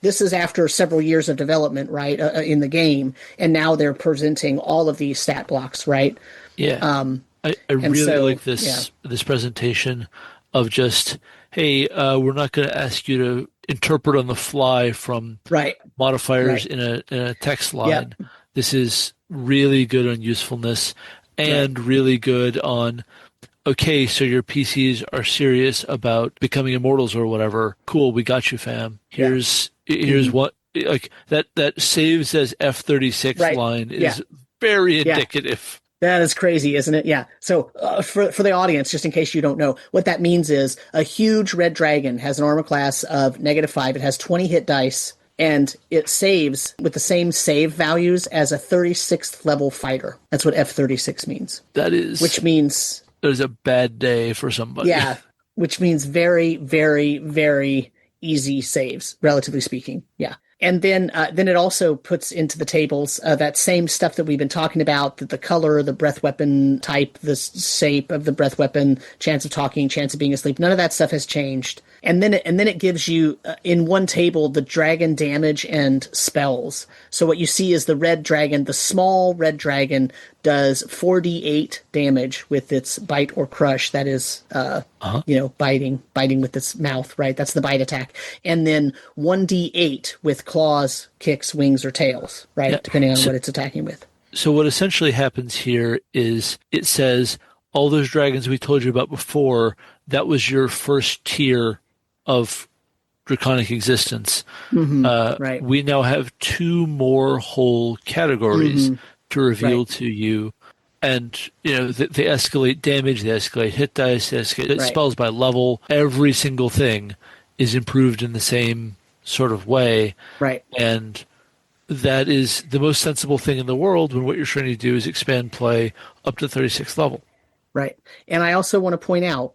this is after several years of development, right, in the game, and now they're presenting all of these stat blocks, right? Yeah. I really like this yeah. this presentation of just, hey, we're not going to ask you to interpret on the fly from Right. modifiers Right. in a text line. This is really good on usefulness and really good on, okay, so your PCs are serious about becoming immortals or whatever. Cool, we got you, fam. Here's what, like, that saves as F-36 line is very indicative. That is crazy, isn't it? Yeah. So for the audience, just in case you don't know, what that means is a huge red dragon has an armor class of -5. It has 20 hit dice, and it saves with the same save values as a 36th level fighter. That's what F-36 means. Which means it was a bad day for somebody. Yeah, which means very, very, very easy saves, relatively speaking. Yeah. And then it also puts into the tables that same stuff that we've been talking about, the color, the breath weapon type, the shape of the breath weapon, chance of talking, chance of being asleep. None of that stuff has changed. And then it gives you in one table the dragon damage and spells. So what you see is the red dragon, the small red dragon does 4d8 damage with its bite or crush. That is, biting with its mouth, right? That's the bite attack. And then 1d8 with claws, kicks, wings, or tails, right? Yeah. Depending on what it's attacking with. So what essentially happens here is it says all those dragons we told you about before, that was your first tier of draconic existence. Right. We now have 2 more whole categories to reveal to you. And, they escalate damage, they escalate hit dice, they escalate spells by level. Every single thing is improved in the same sort of way. Right. And that is the most sensible thing in the world when what you're trying to do is expand play up to 36th level. Right. And I also want to point out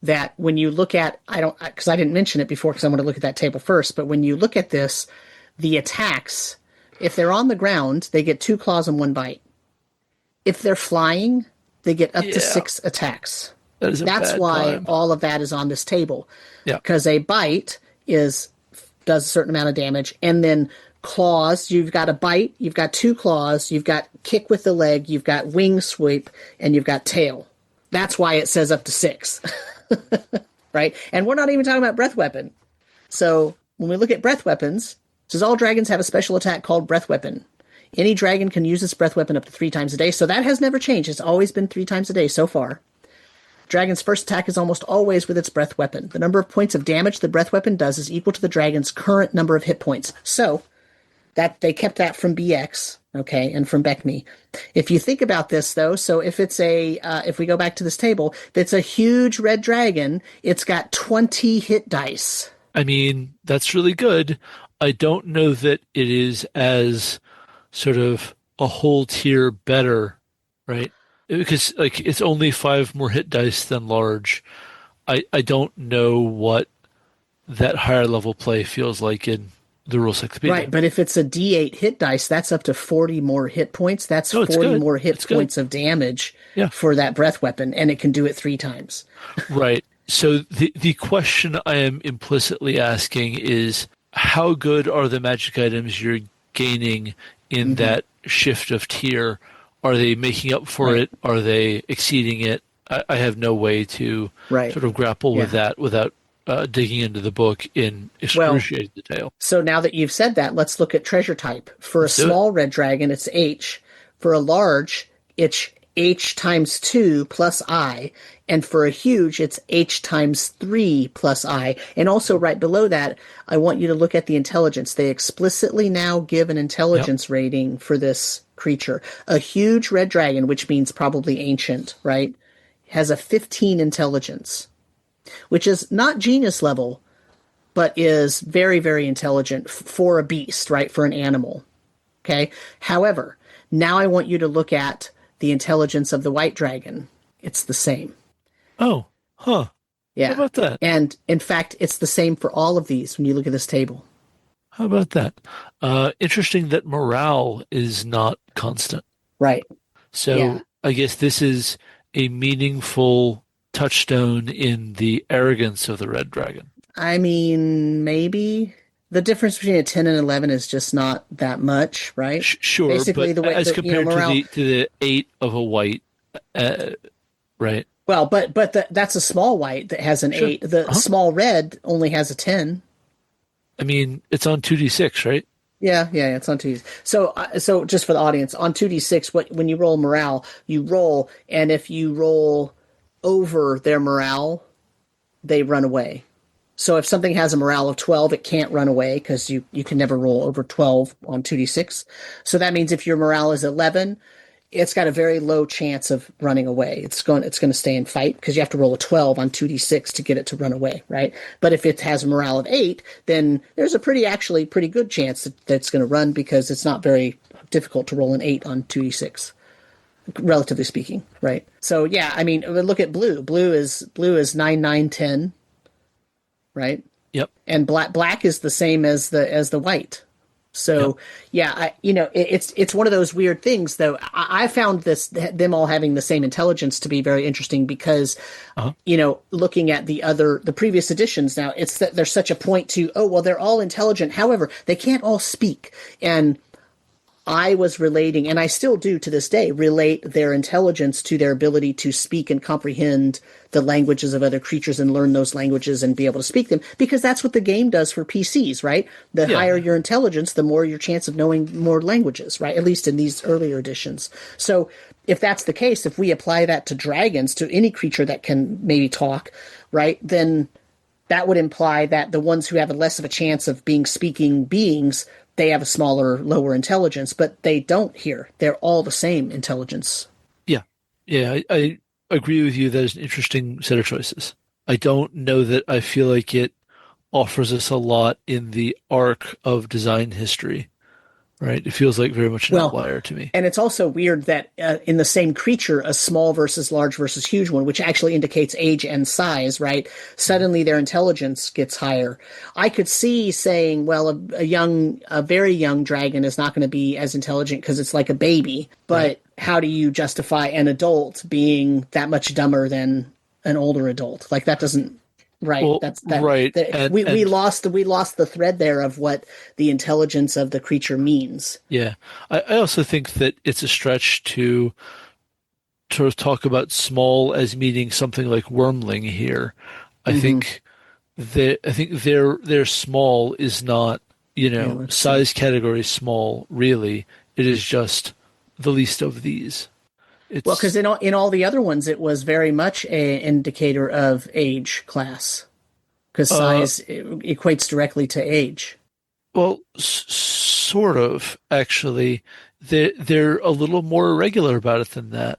that when you look at, because I didn't mention it before because I want to look at that table first, but when you look at this, the attacks, if they're on the ground, they get 2 claws and 1 bite. If they're flying, they get up to 6 attacks. That's why all of that is on this table. Yeah. Because a bite does a certain amount of damage, and then claws, you've got a bite, you've got 2 claws, you've got kick with the leg, you've got wing sweep, and you've got tail. That's why it says up to 6. Right? And we're not even talking about breath weapon. So when we look at breath weapons, it says all dragons have a special attack called breath weapon. Any dragon can use this breath weapon up to 3 times a day. So that has never changed. It's always been 3 times a day so far. Dragon's first attack is almost always with its breath weapon. The number of points of damage the breath weapon does is equal to the dragon's current number of hit points. So that they kept that from BX, okay, and from Beckme. If you think about this, though, so if it's if we go back to this table, if it's a huge red dragon, it's got 20 hit dice. I mean, that's really good. I don't know that it is as sort of a whole tier better, right? Because it's only 5 more hit dice than large. I don't know what that higher level play feels like in the rule 6 speed. Right, but if it's a D8 hit dice, that's up to 40 more hit points. That's 40 more hit points of damage for that breath weapon, and it can do it 3 times. Right. So the question I am implicitly asking is, how good are the magic items you're gaining in that shift of tier? Are they making up for it? Are they exceeding it? I have no way to sort of grapple with that without digging into the book in excruciating detail. So now that you've said that, let's look at treasure type. For a small red dragon, it's H. For a large, it's H times 2 plus I. And for a huge, it's H times 3 plus I. And also right below that, I want you to look at the intelligence. They explicitly now give an intelligence rating for this creature. A huge red dragon, which means probably ancient, right, has a 15 intelligence, which is not genius level, but is very, very intelligent for a beast, right, for an animal. Okay? However, now I want you to look at the intelligence of the white dragon. It's the same. Oh, huh. Yeah. How about that? And in fact, it's the same for all of these when you look at this table. How about that? Interesting that morale is not constant. Right. So I guess this is a meaningful touchstone in the arrogance of the red dragon. I mean, maybe. The difference between a 10 and 11 is just not that much, right? Sure, basically, but as compared to the 8 of a white, right? Well, but that's a small white that has an 8. The small red only has a 10. I mean, it's on 2d6, right? Yeah, it's on 2d6. So just for the audience, on 2d6, when you roll morale, you roll, and if you roll over their morale, they run away. So if something has a morale of 12, it can't run away because you can never roll over 12 on 2d6. So that means if your morale is 11, it's got a very low chance of running away. It's going to stay and fight because you have to roll a 12 on 2d6 to get it to run away, right? But if it has a morale of 8, then there's a pretty good chance that it's going to run because it's not very difficult to roll an 8 on 2d6, relatively speaking, right? So yeah, I mean, look at blue. Blue is 9, 9, 10, right? Yep. And black is the same as the white. So yeah, it's one of those weird things though. I found them all having the same intelligence to be very interesting because, Uh-huh. looking at the previous editions now, it's that there's such a point to, oh, well, they're all intelligent. However, they can't all speak. And I was relating, and I still do to this day, relate their intelligence to their ability to speak and comprehend the languages of other creatures and learn those languages and be able to speak them, because that's what the game does for PCs, right? The Yeah. higher your intelligence, the more your chance of knowing more languages, right? At least in these earlier editions. So if that's the case, if we apply that to dragons, to any creature that can maybe talk, right, then that would imply that the ones who have less of a chance of being speaking beings, they have a smaller, lower intelligence, but they don't here. They're all the same intelligence. Yeah. Yeah. I agree with you. That is an interesting set of choices. I don't know that I feel like it offers us a lot in the arc of design history, right? It feels like very much an Well, outlier to me. and it's also weird that in the same creature, a small versus large versus huge one, which actually indicates age and size, right? Suddenly their intelligence gets higher. I could see saying, well, a very young dragon is not going to be as intelligent because it's like a baby. But Right. how do you justify an adult being that much dumber than an older adult? Like that doesn't. Right. Well, That's that. right. We lost the thread there of what the intelligence of the creature means. Yeah. I also think that it's a stretch to sort of talk about small as meaning something like wormling here. I think their small is not, Let's see. size category small, really. It is just the least of these. Well, because It's in all the other ones, it was very much an indicator of age class, because uh size equates directly to age. well, sort of actually. They're a little more irregular about it than that.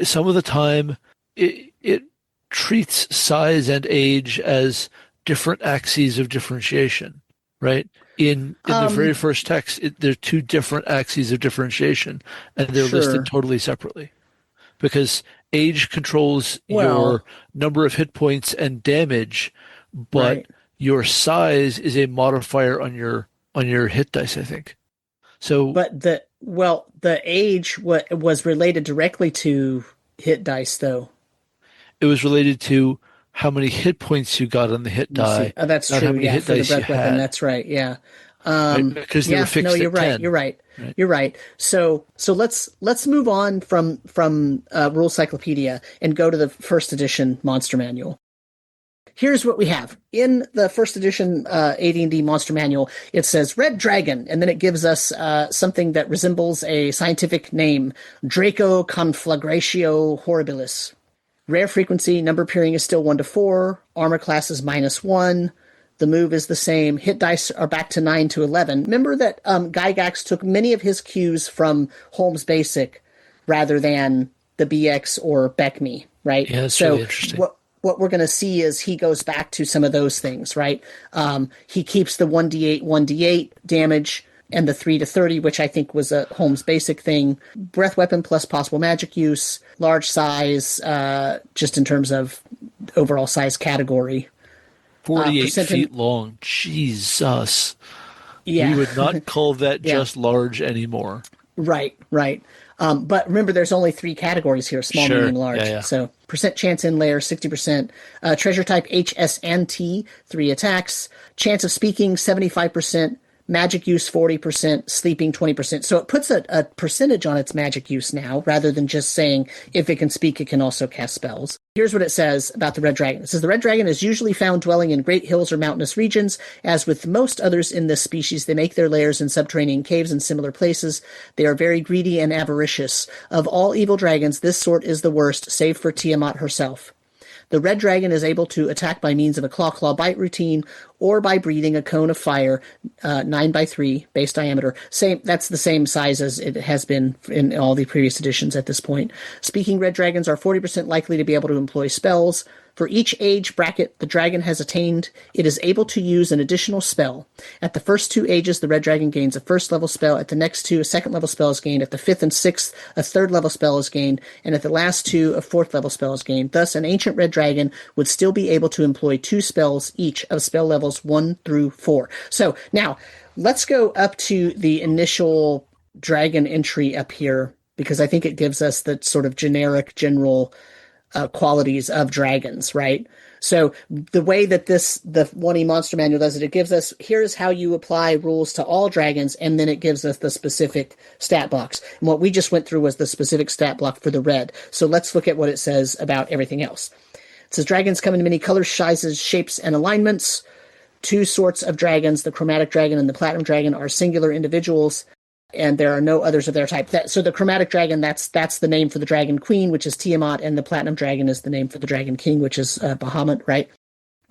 Some of the time, it treats size and age as different axes of differentiation, right? In the very first text, they're two different axes of differentiation, and they're listed Sure. totally separately because age controls your Well, number of hit points and damage, but right. your size is a modifier on your hit dice, I think. So But the age was related directly to hit dice, though. it was related to how many hit points you got on the hit Let me see. die, Oh, that's not how true. many Yeah, hit for the dice you breath weapon. had, That's right. Yeah. right? Because they were Yeah. No, fixed you're at right. You're 10, right. right? You're right. So let's move on from Rule Cyclopedia and go to the first edition Monster Manual. Here's what we have in the first edition AD&D Monster Manual. It says Red Dragon, and then it gives us something that resembles a scientific name, Draco Conflagratio Horribilis. Rare frequency, number appearing is still 1 to 4. Armor class is -1. The move is the same. Hit dice are back to 9 to 11. Remember that Gygax took many of his cues from Holmes Basic rather than the BX or BECME, right? Yeah, that's So really interesting. what we're going to see is he goes back to some of those things, right? He keeps the 1d8 damage and the 3 to 30, which I think was a Holmes Basic thing. Breath weapon plus possible magic use, large size, just in terms of overall size category. 48 Percent. feet long. Jesus. We Yeah, would not call that yeah, just large anymore. right. But remember, there's only 3 categories here: small, Sure. medium, Yeah, large. yeah. So percent chance in layer, 60%. Treasure type H, S, and T, 3 attacks. Chance of speaking, 75%. Magic use 40%, sleeping 20%. So it puts a percentage on its magic use now, rather than just saying if it can speak, it can also cast spells. Here's what it says about the red dragon. It says the red dragon is usually found dwelling in great hills or mountainous regions. As with most others in this species, they make their lairs in subterranean caves and similar places. They are very greedy and avaricious. Of all evil dragons, this sort is the worst, save for Tiamat herself. The red dragon is able to attack by means of a claw bite routine or by breathing a cone of fire, 9 by 3 base diameter. That's the same size as it has been in all the previous editions at this point. Speaking red dragons are 40% likely to be able to employ spells. For each age bracket the dragon has attained, it is able to use an additional spell. At the first 2 ages, the red dragon gains a first-level spell. At the next 2, a second-level spell is gained. At the 5th and 6th, a third-level spell is gained. And at the last 2, a fourth-level spell is gained. Thus, an ancient red dragon would still be able to employ 2 spells each of spell levels 1 through 4. So, now, let's go up to the initial dragon entry up here, because I think it gives us the sort of generic, general qualities of dragons, right? So the way that the 1E Monster Manual does it, it gives us, here's how you apply rules to all dragons, and then it gives us the specific stat blocks. And what we just went through was the specific stat block for the red. So let's look at what it says about everything else. It says dragons come in many colors, sizes, shapes, and alignments. 2 sorts of dragons, the chromatic dragon and the platinum dragon, are singular individuals, and there are no others of their type. So the chromatic dragon, that's the name for the dragon queen, which is Tiamat, and the platinum dragon is the name for the dragon king, which is Bahamut, right?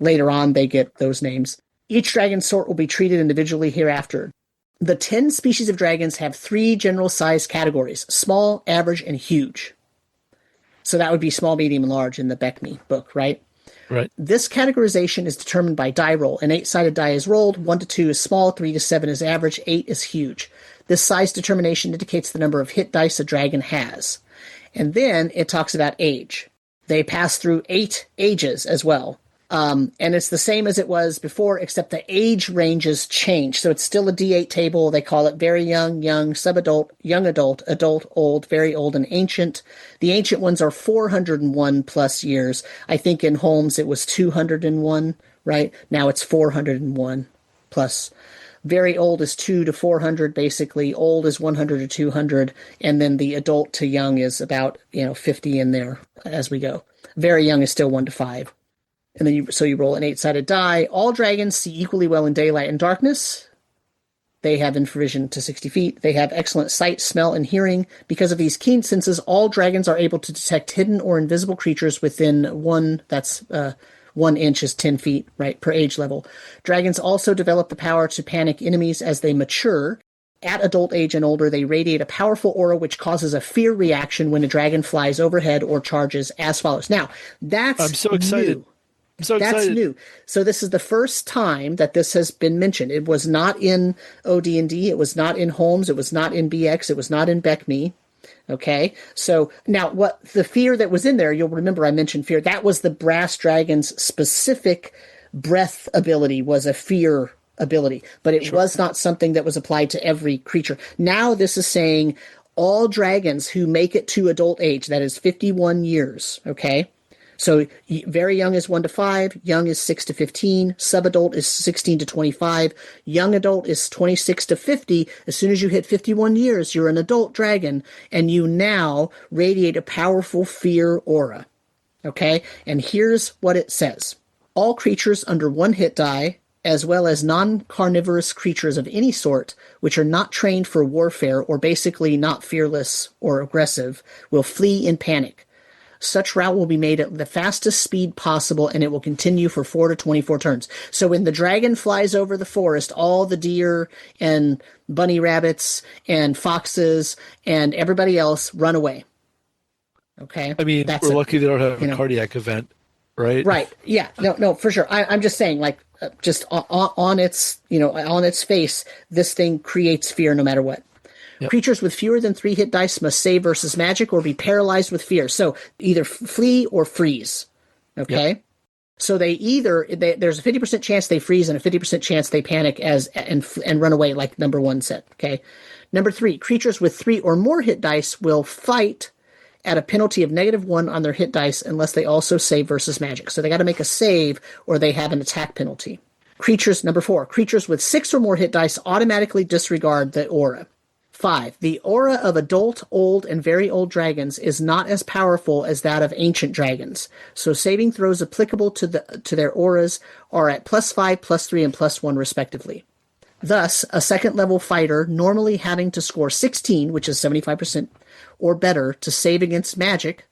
Later on, they get those names. Each dragon sort will be treated individually hereafter. The 10 species of dragons have 3 general size categories: small, average, and huge. So that would be small, medium, and large in the Beckme book, right? Right. This categorization is determined by die roll. An 8-sided die is rolled. 1 to 2 is small, 3 to 7 is average, 8 is huge. This size determination indicates the number of hit dice a dragon has. And then it talks about age. They pass through 8 ages as well. And it's the same as it was before, except the age ranges change. So it's still a D8 table. They call it very young, young, subadult, young adult, adult, old, very old, and ancient. The ancient ones are 401 plus years. I think in Holmes it was 201, right? Now it's 401 plus. Very old is 2 to 400, basically. Old is 100 to 200. And then the adult to young is about, 50 in there as we go. Very young is still 1 to 5. And then you roll an 8-sided die. All dragons see equally well in daylight and darkness. They have infravision to 60 feet. They have excellent sight, smell, and hearing. Because of these keen senses, all dragons are able to detect hidden or invisible creatures within 1 inch is 10 feet, right, per age level. Dragons also develop the power to panic enemies as they mature. At adult age and older, they radiate a powerful aura which causes a fear reaction when a dragon flies overhead or charges as follows. Now, I'm so excited. New. I'm so excited. That's new. So this is the first time that this has been mentioned. It was not in OD&D. It was not in Holmes. It was not in BX. It was not in Beckme. Okay, so now what the fear that was in there, you'll remember I mentioned fear. That was the brass dragon's specific breath ability, was a fear ability, but it was not something that was applied to every creature. Now this is saying all dragons who make it to adult age, that is 51 years, okay? So very young is 1 to 5, young is 6 to 15, subadult is 16 to 25, young adult is 26 to 50. As soon as you hit 51 years, you're an adult dragon, and you now radiate a powerful fear aura. Okay? And here's what it says. All creatures under 1 hit die, as well as non-carnivorous creatures of any sort, which are not trained for warfare or basically not fearless or aggressive, will flee in panic. Such route will be made at the fastest speed possible, and it will continue for 4 to 24 turns. So when the dragon flies over the forest, all the deer and bunny rabbits and foxes and everybody else run away. Okay? I mean, we're lucky they don't have a cardiac event, right? Right. Yeah. No, for sure. I'm just saying, just on its face, this thing creates fear no matter what. Yep. Creatures with fewer than 3 hit dice must save versus magic or be paralyzed with fear. So either flee or freeze. Okay? Yep. So there's a 50% chance they freeze and a 50% chance they panic and run away, like number 1 said. Okay? Number 3, creatures with 3 or more hit dice will fight at a penalty of -1 on their hit dice unless they also save versus magic. So they got to make a save or they have an attack penalty. Number 4, creatures with 6 or more hit dice automatically disregard the aura. 5. The aura of adult, old, and very old dragons is not as powerful as that of ancient dragons, so saving throws applicable to their auras are at +5, +3, and +1 respectively. Thus, a second-level fighter normally having to score 16, which is 75% or better, to save against magic,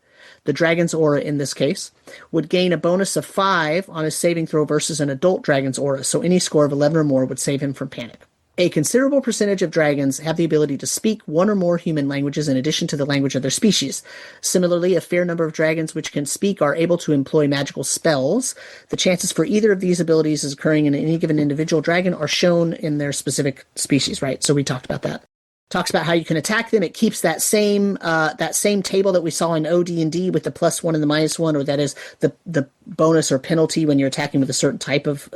the dragon's aura in this case, would gain a bonus of 5 on his saving throw versus an adult dragon's aura, so any score of 11 or more would save him from panic. A considerable percentage of dragons have the ability to speak one or more human languages in addition to the language of their species. Similarly, a fair number of dragons which can speak are able to employ magical spells. The chances for either of these abilities as occurring in any given individual dragon are shown in their specific species, right? So we talked about that. Talks about how you can attack them. It keeps that same table that we saw in OD&D with the +1 and the -1, or that is the bonus or penalty when you're attacking with a certain type of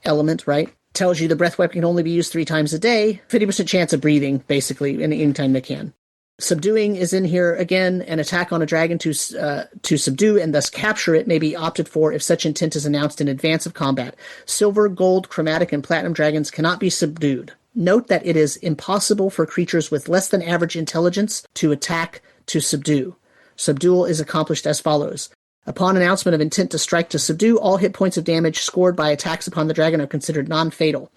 element, right? Tells you the breath weapon can only be used 3 times a day. 50% chance of breathing, basically, anytime they can. Subduing is in here again. An attack on a dragon to subdue and thus capture it may be opted for if such intent is announced in advance of combat. Silver, gold, chromatic, and platinum dragons cannot be subdued. Note that it is impossible for creatures with less than average intelligence to attack to subdue. Subdual is accomplished as follows. Upon announcement of intent to strike to subdue, all hit points of damage scored by attacks upon the dragon are considered non-fatal.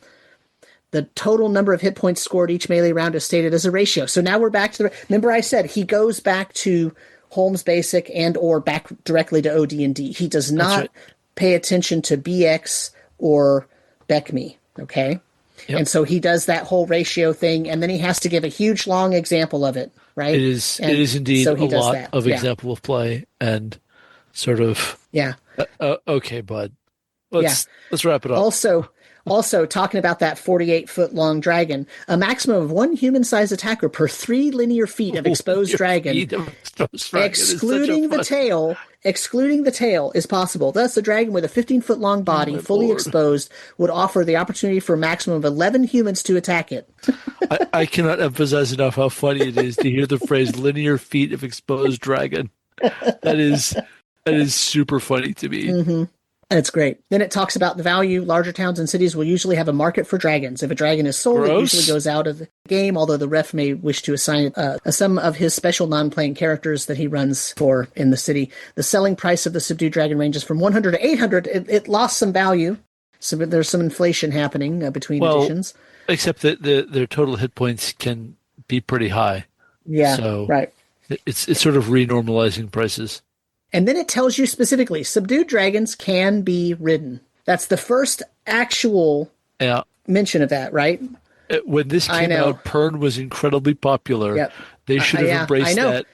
The total number of hit points scored each melee round is stated as a ratio. So now we're back to remember I said he goes back to Holmes Basic and or back directly to OD&D. He does not pay attention to BX or BECME, okay? Yep. And so he does that whole ratio thing, and then he has to give a huge, long example of it, right? It is indeed so a lot of example of play and sort of okay, bud. Let's wrap it up. Also talking about that 48-foot long dragon, a maximum of 1 human-sized attacker per 3 linear feet of exposed dragon, excluding the tail is possible. Thus, a dragon with a 15-foot long body, fully exposed, would offer the opportunity for a maximum of 11 humans to attack it. I cannot emphasize enough how funny it is to hear the phrase "linear feet of exposed dragon." That is super funny to me. Mm-hmm. It's great. Then it talks about the value. Larger towns and cities will usually have a market for dragons. If a dragon is sold, it usually goes out of the game, although the ref may wish to assign some of his special non-playing characters that he runs for in the city. The selling price of the subdued dragon ranges from 100 to 800. It lost some value. So there's some inflation happening between editions. Except that their total hit points can be pretty high. Yeah, so right. It's sort of renormalizing prices. And then it tells you specifically, subdued dragons can be ridden. That's the first actual mention of that, right? When this came out, Pern was incredibly popular. Yep. They should have embraced that.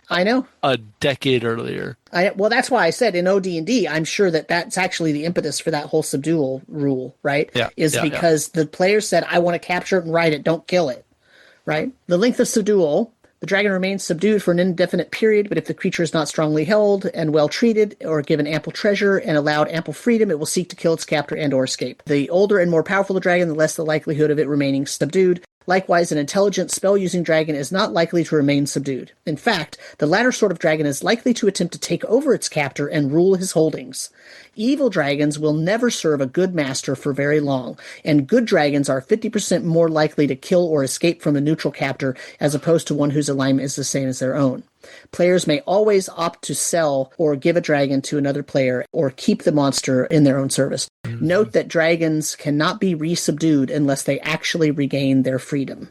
I know. A decade earlier. Well, that's why I said in OD&D, I'm sure that's actually the impetus for that whole subdual rule, right? Yeah. Because the players said, I want to capture it and ride it, don't kill it, right? The length of subdual. The dragon remains subdued for an indefinite period, but if the creature is not strongly held and well treated or given ample treasure and allowed ample freedom, it will seek to kill its captor and or escape. The older and more powerful the dragon, the less the likelihood of it remaining subdued. Likewise, an intelligent spell-using dragon is not likely to remain subdued. In fact, the latter sort of dragon is likely to attempt to take over its captor and rule his holdings. Evil dragons will never serve a good master for very long, and good dragons are 50% more likely to kill or escape from a neutral captor as opposed to one whose alignment is the same as their own. Players may always opt to sell or give a dragon to another player or keep the monster in their own service. Mm-hmm. Note that dragons cannot be resubdued unless they actually regain their freedom.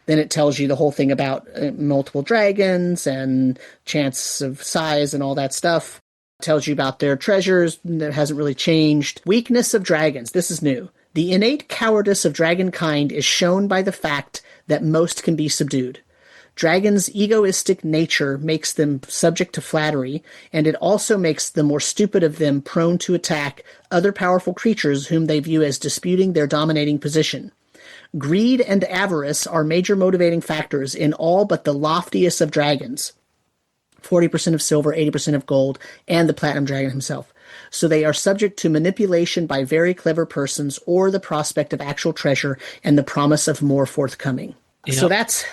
Then it tells you the whole thing about multiple dragons and chance of size and all that stuff. It tells you about their treasures. That hasn't really changed. Weakness of dragons. This is new. The innate cowardice of dragonkind is shown by the fact that most can be subdued. Dragons' egoistic nature makes them subject to flattery, and it also makes the more stupid of them prone to attack other powerful creatures whom they view as disputing their dominating position. Greed and avarice are major motivating factors in all but the loftiest of dragons. 40% of silver, 80% of gold, and the platinum dragon himself. So they are subject to manipulation by very clever persons or the prospect of actual treasure and the promise of more forthcoming. Yep. So that's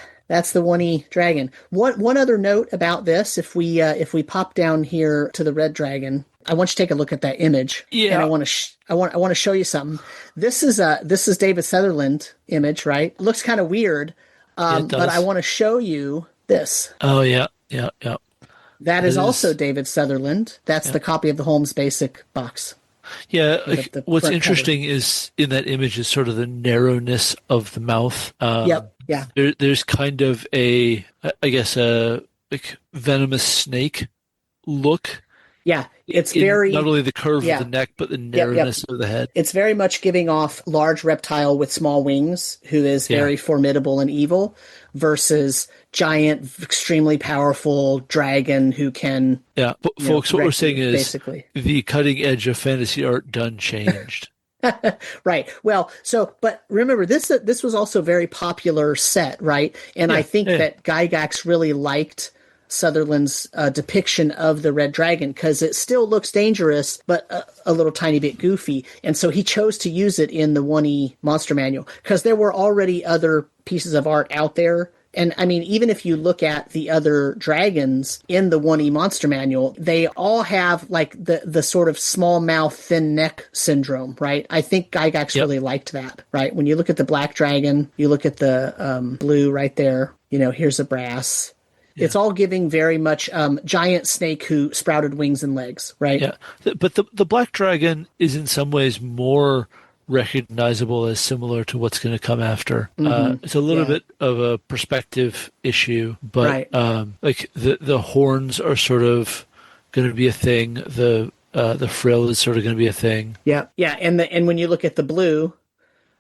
the 1E dragon. One other note about this, if we pop down here to the red dragon, I want you to take a look at that image. Yeah. And I want to show you something. This is David Sutherland image, right? It looks kind of weird, but I want to show you this. Oh yeah. That is also David Sutherland. That's the copy of the Holmes Basic box. Yeah, what's interesting is in that image is sort of the narrowness of the mouth. Yep. Yeah. There's kind of a venomous snake look Yeah, it's in very not only the curve yeah. of the neck, but the Yep, yep. narrowness of the head. It's very much giving off large reptile with small wings who is Yeah. very formidable and evil versus giant, extremely powerful dragon who can, Yeah, but folks, what we're wreck saying you, is basically. the cutting edge of fantasy art done changed. Right. Well, but remember, this was also a very popular set, right? And I Yeah, think yeah, that Gygax really liked Sutherland's depiction of the red dragon because it still looks dangerous, but a little tiny bit goofy. And so he chose to use it in the 1E monster manual because there were already other pieces of art out there. And I mean, even if you look at the other dragons in the 1E monster manual, they all have like the sort of small mouth, thin neck syndrome, right? I think Gygax really liked that, right? When you look at the black dragon, you look at the blue right there, here's a brass. Yeah. It's all giving very much giant snake who sprouted wings and legs, right? yeah. But the black dragon is in some ways more recognizable as similar to what's going to come after. It's a little bit of a perspective issue, but like the horns are sort of going to be a thing. The frill is sort of going to be a thing. Yeah, yeah, and when you look at the blue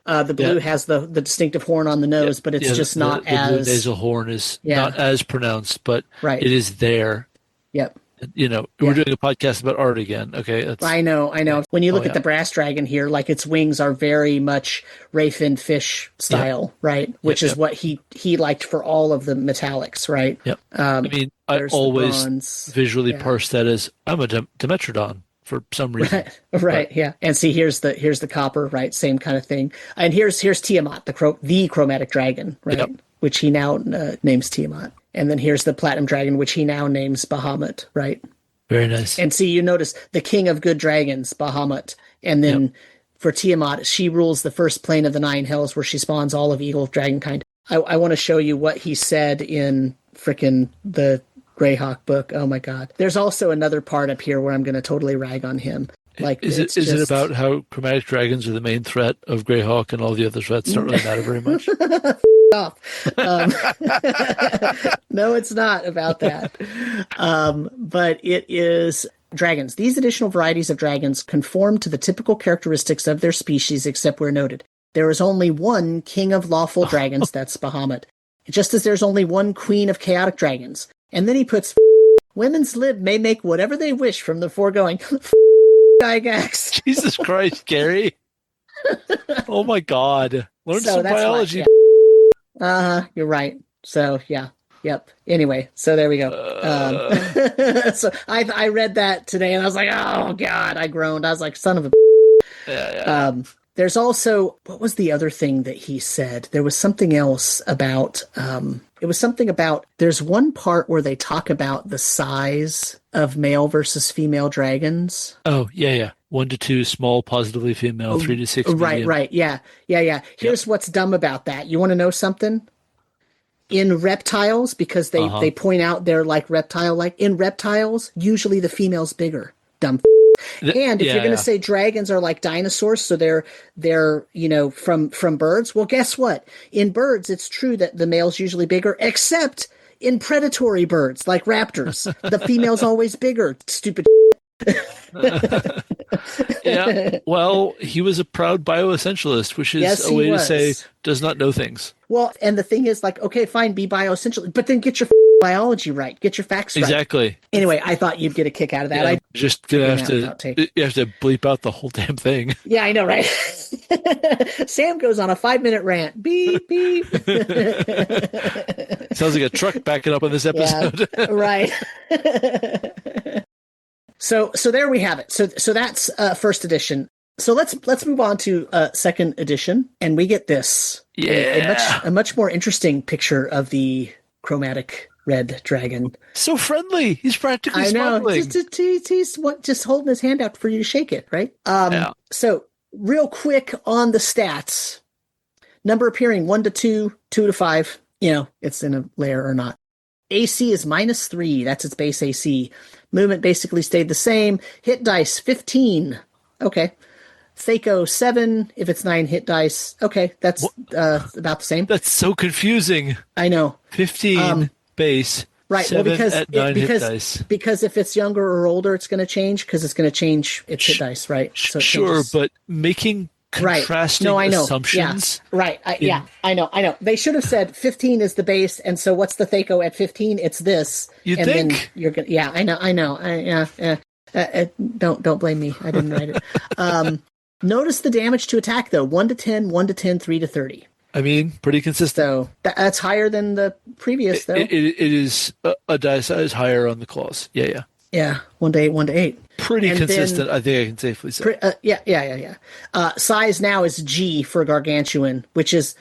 has the distinctive horn on the nose, but it's just not the as blue nasal horn is not as pronounced, but it is there. Yep. We're doing a podcast about art again. Okay, I know. When you look at the brass dragon here, like its wings are very much Rayfin fish style, right? Which is what he liked for all of the metallics, right? Yep. I mean, I always visually parse that as I'm a Dimetrodon for some reason. Right. Yeah. And see, here's the copper, right? Same kind of thing. And here's Tiamat, the chromatic dragon, right? Yep. Which he now names Tiamat. And then here's the platinum dragon, which he now names Bahamut, right? Very nice. And see, you notice the king of good dragons, Bahamut. And then for Tiamat, she rules the first plane of the 9 hells where she spawns all of evil dragonkind. I want to show you what he said in frickin' the Greyhawk book. Oh my God. There's also another part up here where I'm going to totally rag on him. Like, is it about how chromatic dragons are the main threat of Greyhawk and all the other threats don't really matter very much? Off. No, it's not about that. But it is dragons. These additional varieties of dragons conform to the typical characteristics of their species, except where noted. There is only one king of lawful dragons, that's Bahamut. Just as there's only one queen of chaotic dragons. And then he puts, women's lib may make whatever they wish from the foregoing. Gygax. Jesus Christ, Gary. Oh my God. Learn some biology. You're right. So, yeah. Yep. Anyway, so there we go. So I read that today and I was like, oh God, I groaned. I was like, son of a. Yeah. There's also, what was the other thing that he said? There was something else about, it was something about, there's one part where they talk about the size of male versus female dragons. Oh, yeah. 1 to 2 small, positively female, 3 to 6 medium. Right. Yeah. Here's what's dumb about that. You want to know something? In reptiles, because they point out they're like reptile-like, in reptiles, usually the female's bigger. Dumb. And if you're going to say dragons are like dinosaurs, so they're from birds, well, guess what? In birds, it's true that the male's usually bigger, except in predatory birds like raptors. The female's always bigger. Stupid. Yeah. Well, he was a proud bioessentialist, which is a way to say does not know things. Well, and the thing is, like, okay, fine, be bioessentialist, but then get your biology right, get your facts right. Exactly. Anyway, I thought you'd get a kick out of that. Yeah, just gonna have to bleep out the whole damn thing. Yeah, I know, right? Sam goes on a 5-minute rant. Beep beep. Sounds like a truck backing up on this episode. Yeah, right. So there we have it. So that's first edition. So let's move on to second edition, and we get this. Yeah, a much more interesting picture of the chromatic red dragon. So friendly. He's practically smuggling. He's just holding his hand out for you to shake it, right? So real quick on the stats. Number appearing 1 to 2, 2 to 5. It's in a layer or not. AC is -3. That's its base AC. Movement basically stayed the same. Hit dice 15. Okay. Thaco 7. If it's 9 hit dice. Okay, that's about the same. That's so confusing. I know. 15 base, Right. Well, 7 at 9 hit dice. because if it's younger or older, it's going to change because it's going to change its hit dice, right? So it Sure, changes. but making Right. contrasting No, I know. Yeah. assumptions Right. in I know. I know. They should have said 15 is the base, and so what's the Thaco at 15? It's this, you'd and then think. you're gonna. Yeah, I know. I know. Don't blame me. I didn't write it. Notice the damage to attack though: 1 to 10, 1 to 10, 3 to 30. I mean, pretty consistent. So that's higher than the previous, though. It is a die size higher on the claws. Yeah, yeah. Yeah, 1 to 8, 1 to 8. Pretty And consistent, then- I think I can safely say. Yeah. Size now is G for gargantuan, which is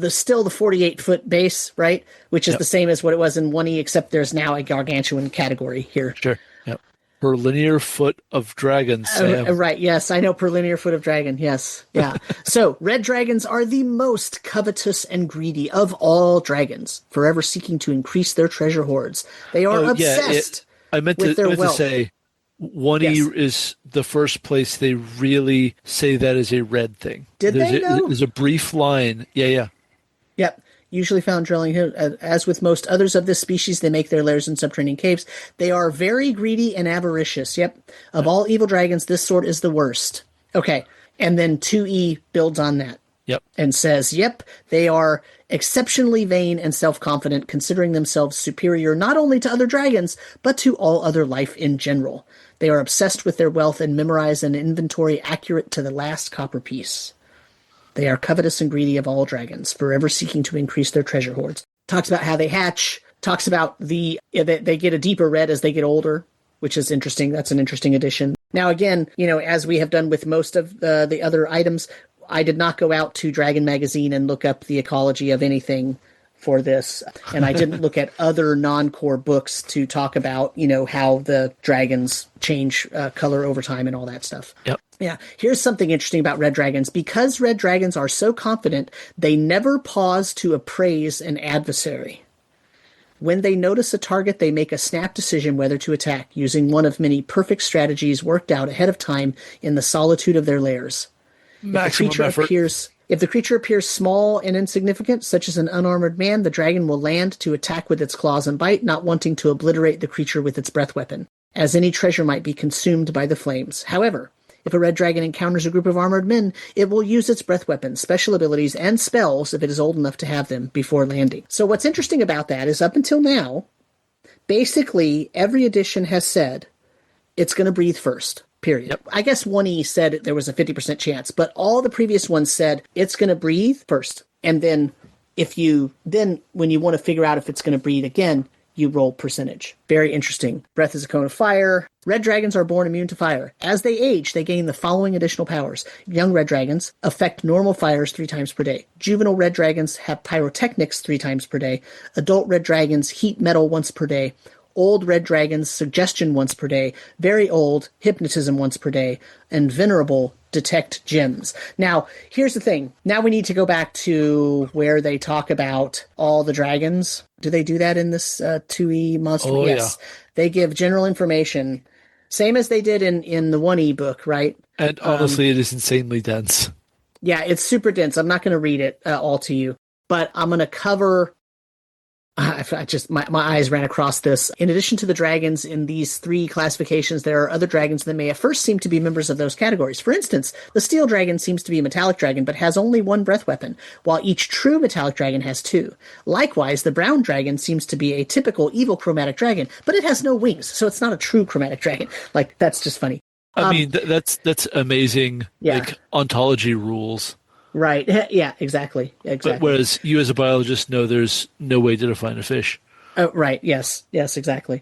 still the 48-foot base, right? Which is Yep. the same as what it was in 1E, except there's now a gargantuan category here. Sure. Yep. Per linear foot of dragons. Sam. Right, yes, I know, per linear foot of dragon, yes, yeah. So, red dragons are the most covetous and greedy of all dragons, forever seeking to increase their treasure hoards. They are obsessed I meant with their to wealth. say 1E Yes. is the first place they really say that is a red thing. Did they, though? There's a brief line. Yeah. Yep. Usually found drilling here. As with most others of this species, they make their lairs in subterranean caves. They are very greedy and avaricious. Yep. Of all evil dragons, this sort is the worst. Okay. And then 2E builds on that. Yep. And says, yep, they are exceptionally vain and self-confident, considering themselves superior not only to other dragons, but to all other life in general. They are obsessed with their wealth and memorize an inventory accurate to the last copper piece. They are covetous and greedy of all dragons, forever seeking to increase their treasure hoards. Talks about how they hatch, talks about they get a deeper red as they get older, which is interesting. That's an interesting addition. Now, again, as we have done with most of the other items, I did not go out to Dragon Magazine and look up the ecology of anything for this. And I didn't look at other non-core books to talk about, how the dragons change color over time and all that stuff. Yep. Yeah. Here's something interesting about red dragons. Because red dragons are so confident, they never pause to appraise an adversary. When they notice a target, they make a snap decision whether to attack, using one of many perfect strategies worked out ahead of time in the solitude of their lairs. Maximum effort. If the creature appears small and insignificant, such as an unarmored man, the dragon will land to attack with its claws and bite, not wanting to obliterate the creature with its breath weapon, as any treasure might be consumed by the flames. However, if a red dragon encounters a group of armored men, it will use its breath weapon, special abilities, and spells if it is old enough to have them before landing. So what's interesting about that is up until now, basically every edition has said it's going to breathe first. Period. Yep. I guess 1E said there was a 50% chance, but all the previous ones said it's going to breathe first. And then when you want to figure out if it's going to breathe again, you roll percentage. Very interesting. Breath is a cone of fire. Red dragons are born immune to fire. As they age, they gain the following additional powers. Young red dragons affect normal fires 3 times per day. Juvenile red dragons have pyrotechnics 3 times per day. Adult red dragons heat metal once per day. Old red dragons, suggestion once per day. Very old, hypnotism once per day. And venerable, detect gems. Now, here's the thing. Now we need to go back to where they talk about all the dragons. Do they do that in this 2E monster? Oh, yes. yeah. They give general information, same as they did in the 1E book, right? And honestly, it is insanely dense. Yeah, it's super dense. I'm not going to read it all to you, but I'm going to cover... my eyes ran across this. In addition to the dragons in these 3 classifications, there are other dragons that may at first seem to be members of those categories. For instance, the steel dragon seems to be a metallic dragon, but has only 1 breath weapon, while each true metallic dragon has 2. Likewise, the brown dragon seems to be a typical evil chromatic dragon, but it has no wings, so it's not a true chromatic dragon. That's just funny. I mean, that's amazing. Yeah. Like ontology rules. Right. Yeah, exactly. But whereas you as a biologist know there's no way to define a fish. Oh, right. Yes, exactly.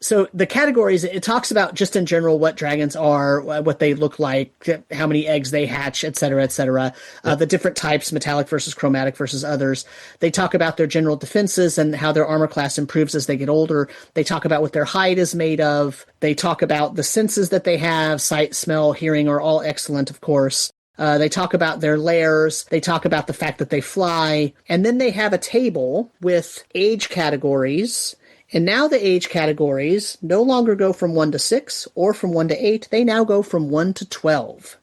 So the categories, it talks about just in general what dragons are, what they look like, how many eggs they hatch, et cetera, et cetera. The different types, metallic versus chromatic versus others. They talk about their general defenses and how their armor class improves as they get older. They talk about what their hide is made of. They talk about the senses that they have. Sight, smell, hearing are all excellent, of course. They talk about their lairs. They talk about the fact that they fly. And then they have a table with age categories. And now the age categories no longer go from 1 to 6 or from 1 to 8. They now go from 1 to 12.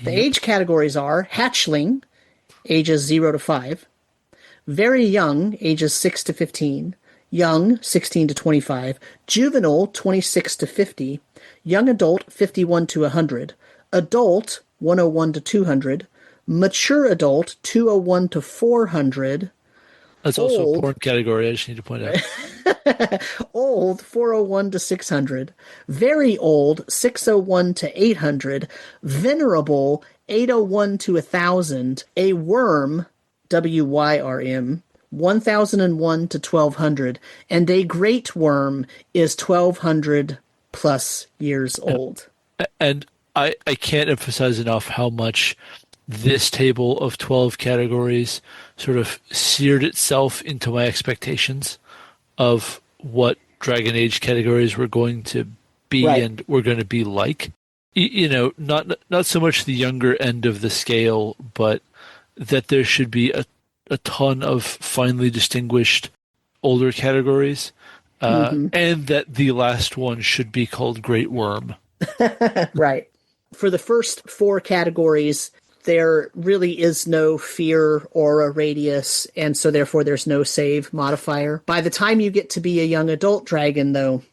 The age categories are hatchling, ages 0 to 5. Very young, ages 6 to 15. young 16 to 25, juvenile 26 to 50, young adult 51 to 100, adult 101 to 200, mature adult 201 to 400, That's also a old porn category, I just need to point out. old 401 to 600, very old 601 to 800, venerable 801 to 1000, a worm WYRM 1001 to 1200, and a great worm is 1200 plus years old. And I can't emphasize enough how much this table of 12 categories sort of seared itself into my expectations of what Dragon Age categories were going to be Right. and were going to be like. You know, not so much the younger end of the scale, but that there should be a ton of finely distinguished older categories, and that the last one should be called Great Worm. Right. For the first four categories, there really is no fear or a radius, and so therefore there's no save modifier. By the time you get to be a young adult dragon, though,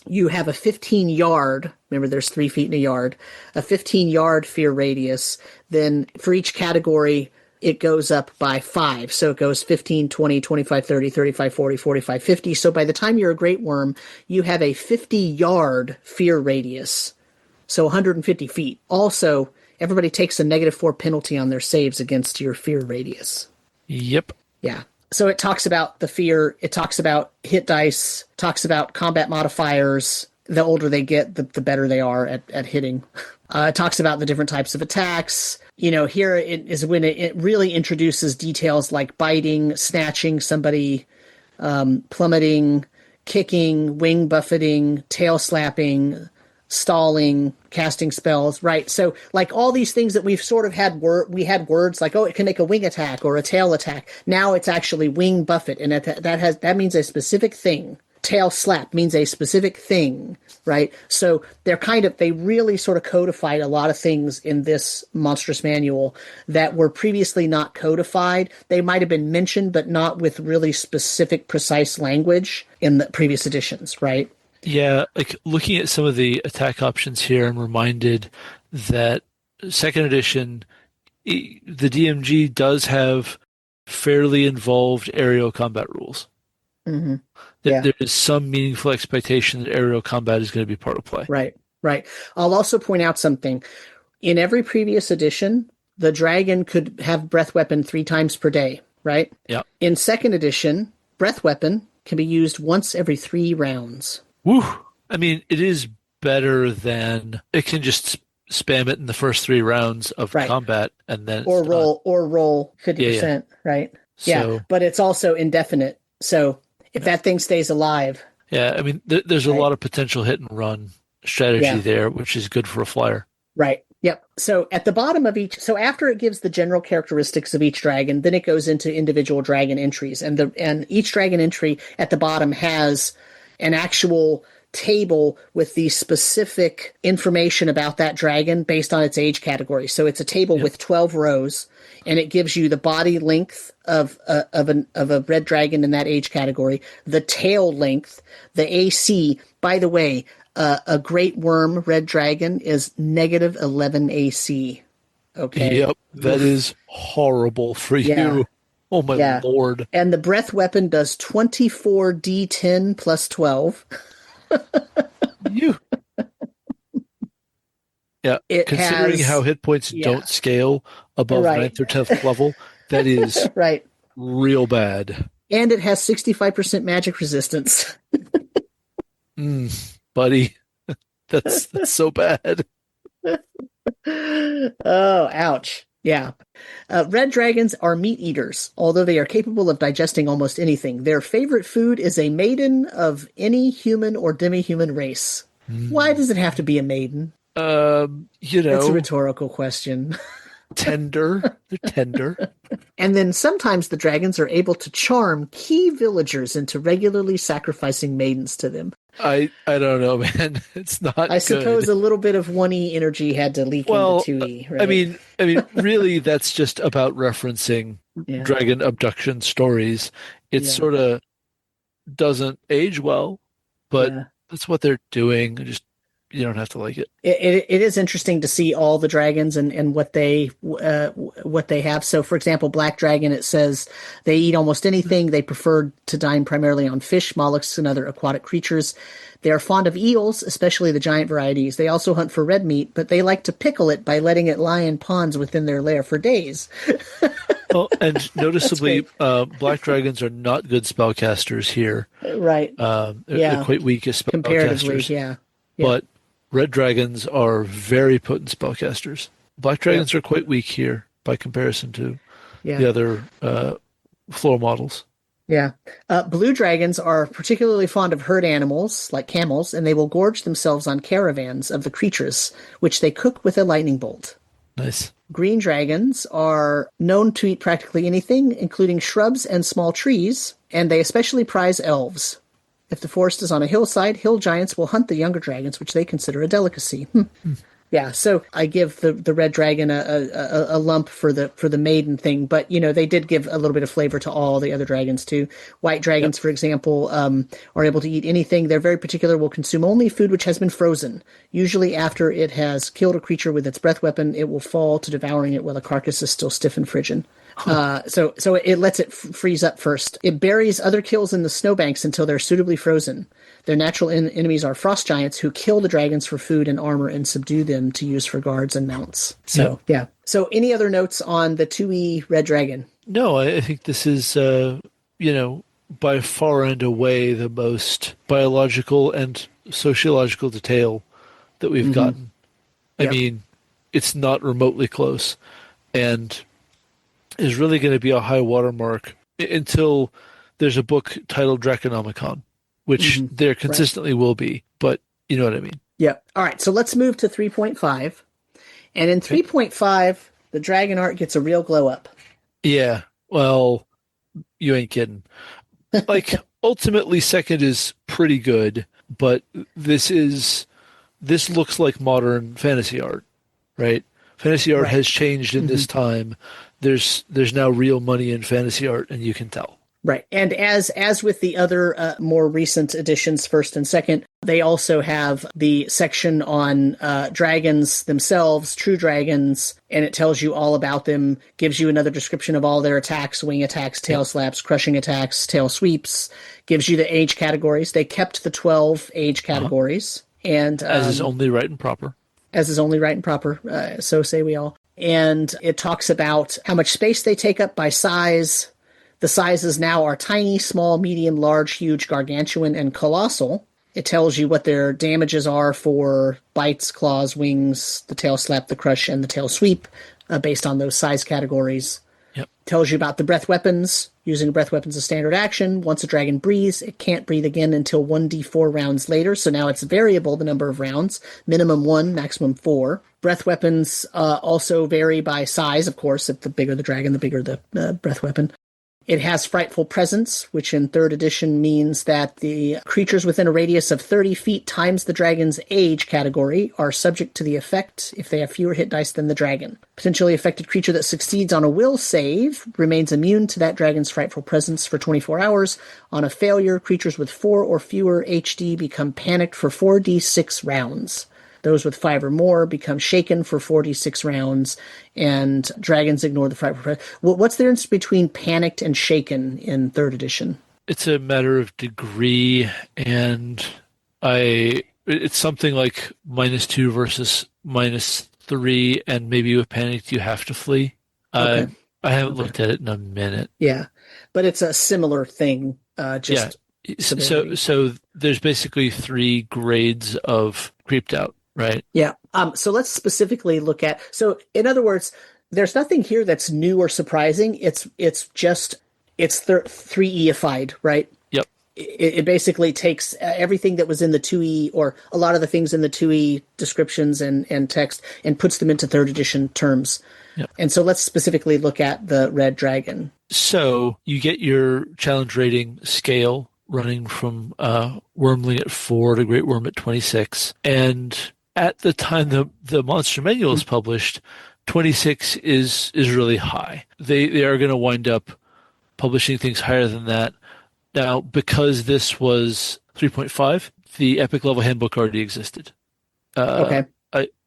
you have a 15-yard, remember there's 3 feet in a yard, a 15-yard fear radius. Then for each category, it goes up by 5. So it goes 15, 20, 25, 30, 35, 40, 45, 50. So by the time you're a great worm, you have a 50-yard fear radius. So 150 feet. Also, everybody takes a -4 penalty on their saves against your fear radius. Yep. Yeah. So it talks about the fear, it talks about hit dice, talks about combat modifiers. The older they get, the better they are at hitting. It talks about the different types of attacks. You know, here it is when it really introduces details like biting, snatching somebody, plummeting, kicking, wing buffeting, tail slapping, stalling, casting spells, right? So like all these things that we've sort of had we had words like, oh, it can make a wing attack or a tail attack. Now it's actually wing buffet, and that means a specific thing. Tail slap means a specific thing, right? So they really sort of codified a lot of things in this monstrous manual that were previously not codified. They might have been mentioned, but not with really specific, precise language in the previous editions, right? Yeah, like looking at some of the attack options here, I'm reminded that second edition, the DMG does have fairly involved aerial combat rules. Mm-hmm. Yeah. There is some meaningful expectation that aerial combat is going to be part of play. Right, right. I'll also point out something. In every previous edition, the dragon could have breath weapon 3 times per day, right? Yeah. In second edition, breath weapon can be used once every 3 rounds. Woo! I mean, it is better than it can just spam it in the first 3 rounds of combat and then or roll 50%, right? Yeah, but it's also indefinite. So if that thing stays alive. Yeah, I mean, there's a lot of potential hit and run strategy there, which is good for a flyer. Right. Yep. So at the bottom of so after it gives the general characteristics of each dragon, then it goes into individual dragon entries, and each dragon entry at the bottom has an actual table with the specific information about that dragon based on its age category. So it's a table with 12 rows, and it gives you the body length of a red dragon in that age category, the tail length, the AC. By the way, a great worm red dragon is -11 AC. Okay. Yep, that is horrible for you. Oh my lord. And the breath weapon does 24 D10 plus 12. Yeah, considering how hit points don't scale above 9th or 10th level, that is real bad. And it has 65% magic resistance. Buddy, that's so bad. Oh, ouch. Yeah. Red dragons are meat eaters, although they are capable of digesting almost anything. Their favorite food is a maiden of any human or demi-human race. Why does it have to be a maiden? It's a rhetorical question. Tender. They're tender. And then sometimes the dragons are able to charm key villagers into regularly sacrificing maidens to them. I don't know, man. It's not I suppose a little bit of 1E energy had to leak into 2E, right? I mean, really, that's just about referencing dragon abduction stories. It's sort of doesn't age well, but Yeah. that's what they're doing. Just you don't have to like it. It is interesting to see all the dragons and what they have. So, for example, Black Dragon, it says they eat almost anything. They prefer to dine primarily on fish, mollusks, and other aquatic creatures. They are fond of eels, especially the giant varieties. They also hunt for red meat, but they like to pickle it by letting it lie in ponds within their lair for days. Oh, and That's noticeably, great. black dragons are not good spellcasters here. Right. They're Yeah. quite weak as Comparatively. spellcasters, Yeah. Yeah. but red dragons are very potent spellcasters. Black Yeah. dragons are quite weak here by comparison to Yeah. the other floor models. Yeah. Blue dragons are particularly fond of herd animals, like camels, and they will gorge themselves on caravans of the creatures, which they cook with a lightning bolt. Nice. Green dragons are known to eat practically anything, including shrubs and small trees, and they especially prize elves. If the forest is on a hillside, hill giants will hunt the younger dragons, which they consider a delicacy. Yeah, so I give the red dragon a lump for the maiden thing, but they did give a little bit of flavor to all the other dragons too. White Yep. dragons, for example, are able to eat anything. They're very particular. Will consume only food which has been frozen. Usually, after it has killed a creature with its breath weapon, it will fall to devouring it while the carcass is still stiff and frigid. So it lets it freeze up first. It buries other kills in the snowbanks until they're suitably frozen. Their natural enemies are frost giants who kill the dragons for food and armor and subdue them to use for guards and mounts. So, yeah. So, any other notes on the 2E Red Dragon? No, I think this is, by far and away the most biological and sociological detail that we've gotten. I Yep. mean, it's not remotely close, and is really going to be a high watermark until there's a book titled Draconomicon, which there consistently will be, but you know what I mean. Yep. All right. So, let's move to 3.5. And in 3.5, the dragon art gets a real glow up. Yeah, well, you ain't kidding. Like, ultimately, second is pretty good, but this looks like modern fantasy art, right? Fantasy art Right. has changed in this time. There's now real money in fantasy art, and you can tell. Right. And as with the other more recent editions, first and second, they also have the section on dragons themselves, true dragons, and it tells you all about them, gives you another description of all their attacks, wing attacks, tail slaps, crushing attacks, tail sweeps, gives you the age categories. They kept the 12 age categories. And As is only right and proper. as is only right and proper, so say we all. And it talks about how much space they take up by size. The sizes now are tiny, small, medium, large, huge, gargantuan, and colossal. It tells you what their damages are for bites, claws, wings, the tail slap, the crush, and the tail sweep, based on those size categories. Yep. Tells you about the breath weapons, using breath weapons as standard action. Once a dragon breathes, it can't breathe again until 1d4 rounds later, so now it's variable, the number of rounds, minimum 1, maximum 4. Breath weapons also vary by size, of course. If the bigger the dragon, the bigger the breath weapon. It has frightful presence, which in third edition means that the creatures within a radius of 30 feet times the dragon's age category are subject to the effect if they have fewer hit dice than the dragon. Potentially affected creature that succeeds on a will save remains immune to that dragon's frightful presence for 24 hours. On a failure, creatures with 4 or fewer HD become panicked for 4d6 rounds. Those with 5 or more become shaken for 46 rounds, and dragons ignore the frightful. What's the difference between panicked and shaken in third edition? It's a matter of degree, and it's something like -2 versus -3, and maybe with panicked you have to flee. Okay. I haven't looked at it in a minute. Yeah, but it's a similar thing. Just severity. So there's basically 3 grades of creeped out, right? Yeah. So let's specifically look at. So in other words, there's nothing here that's new or surprising. It's 3E-ified, right? Yep. It basically takes everything that was in the 2E, or a lot of the things in the 2E descriptions and text, and puts them into third edition terms. Yep. And so let's specifically look at the Red Dragon. So you get your challenge rating scale running from Wormling at 4 to Great Worm at 26. And at the time the Monster Manual is published, 26 is really high. They are going to wind up publishing things higher than that. Now, because this was 3.5, the Epic level handbook already existed. Uh, Okay.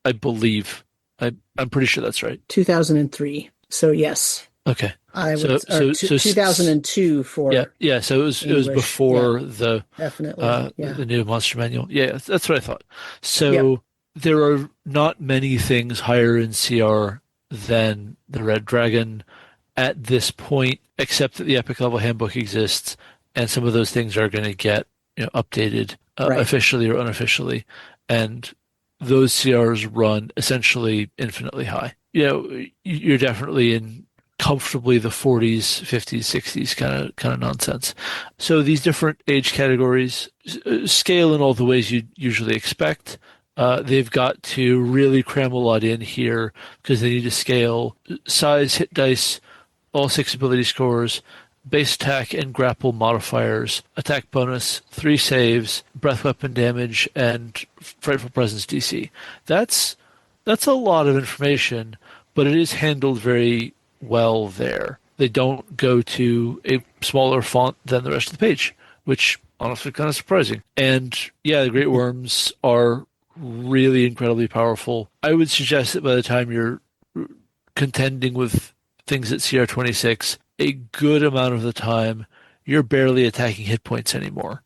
I believe. I'm pretty sure that's right. 2003. So yes, Okay. I would, So or so so 2002 yeah, for yeah. So it was English. Yeah, before the definitely. Yeah. the new monster manual. Yeah, that's what I thought. Yep. So there are not many things higher in CR than the Red Dragon at this point, except that the Epic level handbook exists, and some of those things are going to get updated Right. officially or unofficially, and those CRs run essentially infinitely high. You're definitely in comfortably the 40s, 50s, 60s kind of nonsense. So these different age categories scale in all the ways you'd usually expect. They've got to really cram a lot in here because they need to scale size, hit dice, all six ability scores, base attack and grapple modifiers, attack bonus, three saves, breath weapon damage, and frightful presence DC. That's that's a lot of information, but it is handled very well there. They don't go to a smaller font than the rest of the page, which honestly kind of surprising. And yeah, the Great Worms are really incredibly powerful. I would suggest that by the time you're contending with things at CR26, a good amount of the time you're barely attacking hit points anymore.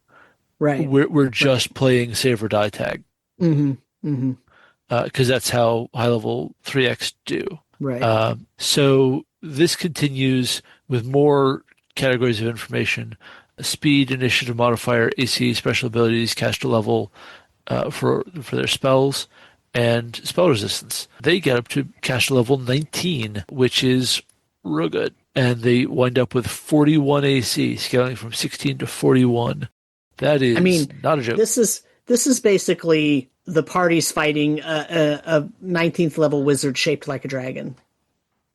Right. We're Right. just playing save or die tag Mm-hmm. Mm-hmm. because that's how high level 3X do. Right. So this continues with more categories of information: speed, initiative modifier, AC, special abilities, caster level for their spells, and spell resistance. They get up to caster level 19, which is real good. And they wind up with 41 AC, scaling from 16 to 41. That I is mean, not a joke. this is basically the parties fighting a 19th level wizard shaped like a dragon.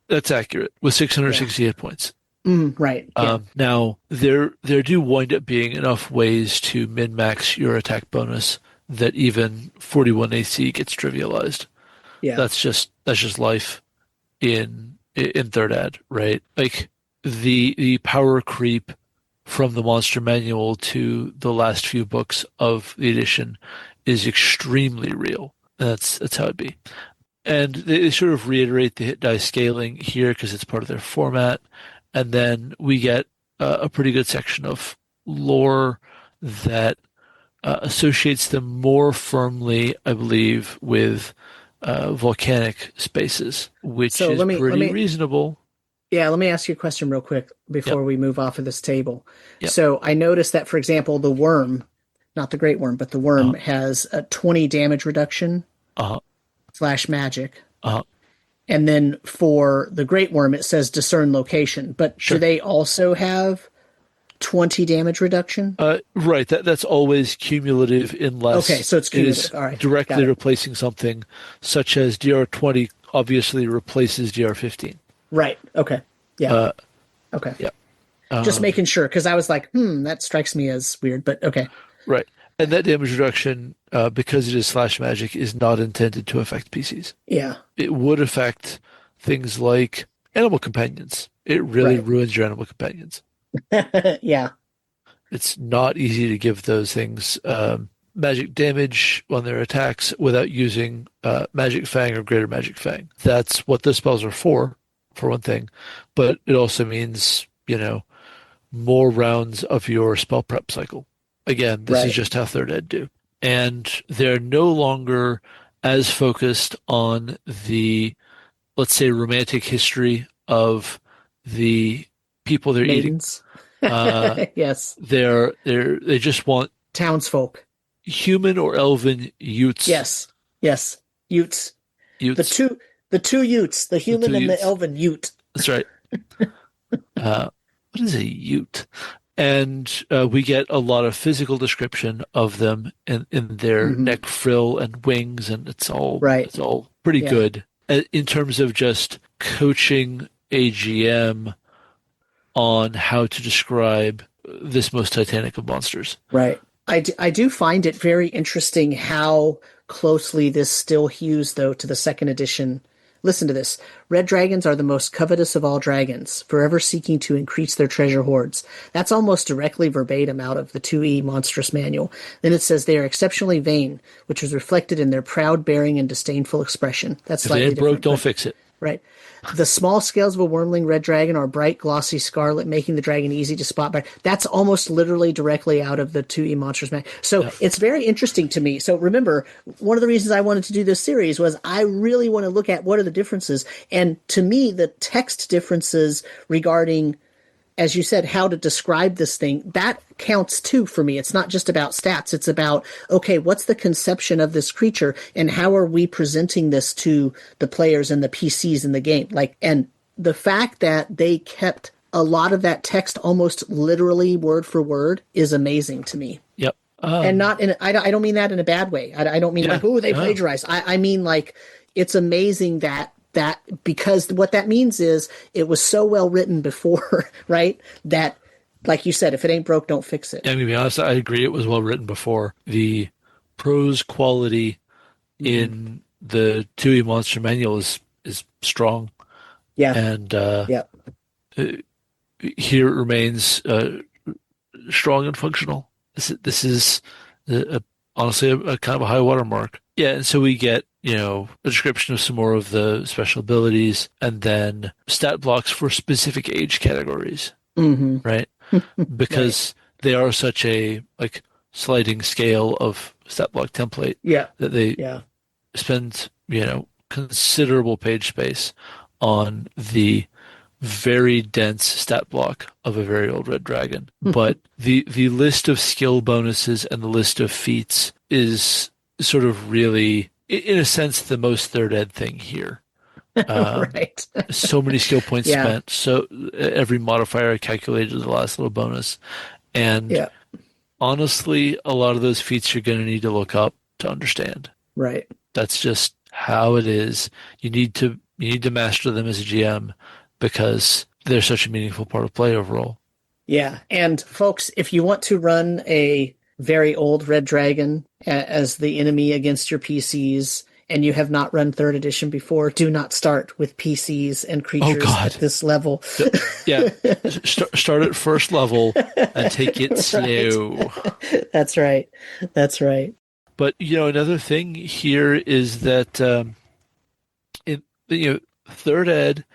That's accurate with Yeah. 660 hit points. Right. Yeah. Now, there do wind up being enough ways to min max your attack bonus that even 41 AC gets trivialized. Yeah. That's just life in third ed, right? Like the power creep from the monster manual to the last few books of the edition is extremely real. That's how it'd be. And they sort of reiterate the hit die scaling here because it's part of their format. And then we get a pretty good section of lore that associates them more firmly, I believe, with volcanic spaces, which So is let pretty me reasonable. yeah, let me ask you a question real quick Yep, before we move off of this table. yep, So I noticed that, for example, the worm, not the great worm, but the worm uh, has a 20 damage reduction uh, slash magic. uh, And then for the great worm, it says discern location. But do sure. they also have 20 damage reduction? Right, that's always cumulative Okay, unless so it's it is cumulative. All right, got directly it. replacing something, such as DR20 obviously replaces DR15. Right. Okay. Yeah. Uh, Okay. yeah. Just Um, making sure because I was like, that strikes me as weird, but okay. right. And that damage reduction, because it is slash magic, is not intended to affect PCs. Yeah. It would affect things like animal companions. It really Right. ruins your animal companions. Yeah. It's not easy to give those things magic damage on their attacks without using Magic Fang or Greater Magic Fang. That's what the spells are for one thing. But it also means, more rounds of your spell prep cycle. Again, this is Right. just how third ed do. And they're no longer as focused on the, let's say, romantic history of the people they're eating. Maidens. Uh, Yes. they just want Townsfolk. human or elven Utes. Yes. Yes. Utes. The Utes. two the two Utes, the The two human and the Utes. elven Ute. That's right. What is a Ute? And we get a lot of physical description of them in their Hmm. neck frill and wings, and it's all Right. it's all pretty Yeah. good in terms of just coaching a GM on how to describe this most titanic of monsters. Right. I do find it very interesting how closely this still hews, though, to the second edition Listen to this. Red dragons are the most covetous of all dragons, forever seeking to increase their treasure hoards. That's almost directly verbatim out of the 2E Monstrous Manual. Then it says they are exceptionally vain, which is reflected in their proud bearing and disdainful expression. That's If it slightly ain't broke, different. don't fix it. Right. The small scales of a wormling red dragon are bright, glossy scarlet, making the dragon easy to spot by. That's almost literally directly out of the 2E Monsters Manual. So it's very interesting to me. So remember, one of the reasons I wanted to do this series was I really want to look at what are the differences. And to me, the text differences regarding, as you said, how to describe this thing, that counts too for me. It's not just about stats. It's about, okay, what's the conception of this creature and how are we presenting this to the players and the PCs in the game? Like, and the fact that they kept a lot of that text almost literally word for word is amazing to me. Yep. And not in, I don't mean that in a bad way. I don't mean like, oh, they plagiarized. I mean, like, it's amazing that because what that means is it was so well written before, right? That, like you said, if it ain't broke, don't fix it. I'm going to be honest, I agree it was well written before. The prose quality in the 2E Monster Manual is strong. Yeah. And Yeah. here it remains strong and functional. This is honestly a kind of a high watermark. Yeah, and so we get, a description of some more of the special abilities and then stat blocks for specific age categories, right? Because they are such a sliding scale of stat block template that they spend, considerable page space on the very dense stat block of a very old red dragon. But the list of skill bonuses and the list of feats is sort of really, in a sense, the most third ed thing here. Right. So many skill points spent. So every modifier calculated the last little bonus. And honestly, a lot of those feats you're going to need to look up to understand. Right. That's just how it is. You need to master them as a GM because they're such a meaningful part of play overall. Yeah. And folks, if you want to run a very old red dragon as the enemy against your PCs and you have not run 3rd edition before, do not start with PCs and creatures at this level. Yeah. Start at first level and take it slow. That's right. That's right. But, another thing here is that, 3rd ed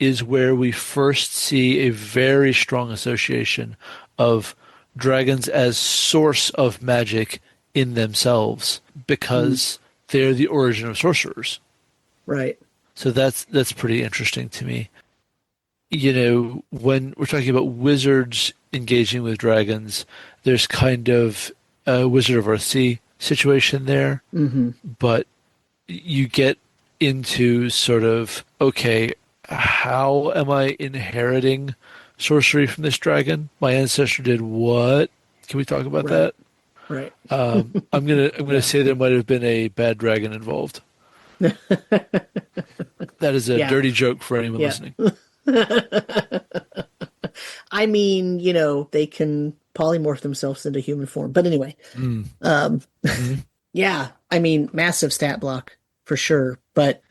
is where we first see a very strong association of dragons as source of magic in themselves because they're the origin of sorcerers. Right. So that's pretty interesting to me. When we're talking about wizards engaging with dragons, there's kind of a Wizard of Earthsea situation there. But you get into sort of, okay, how am I inheriting sorcery from this dragon? My ancestor did what? Can we talk about that? Right. I'm gonna say there might have been a bad dragon involved. That is a dirty joke for anyone listening. I mean, they can polymorph themselves into human form. But anyway, yeah, I mean, massive stat block for sure. But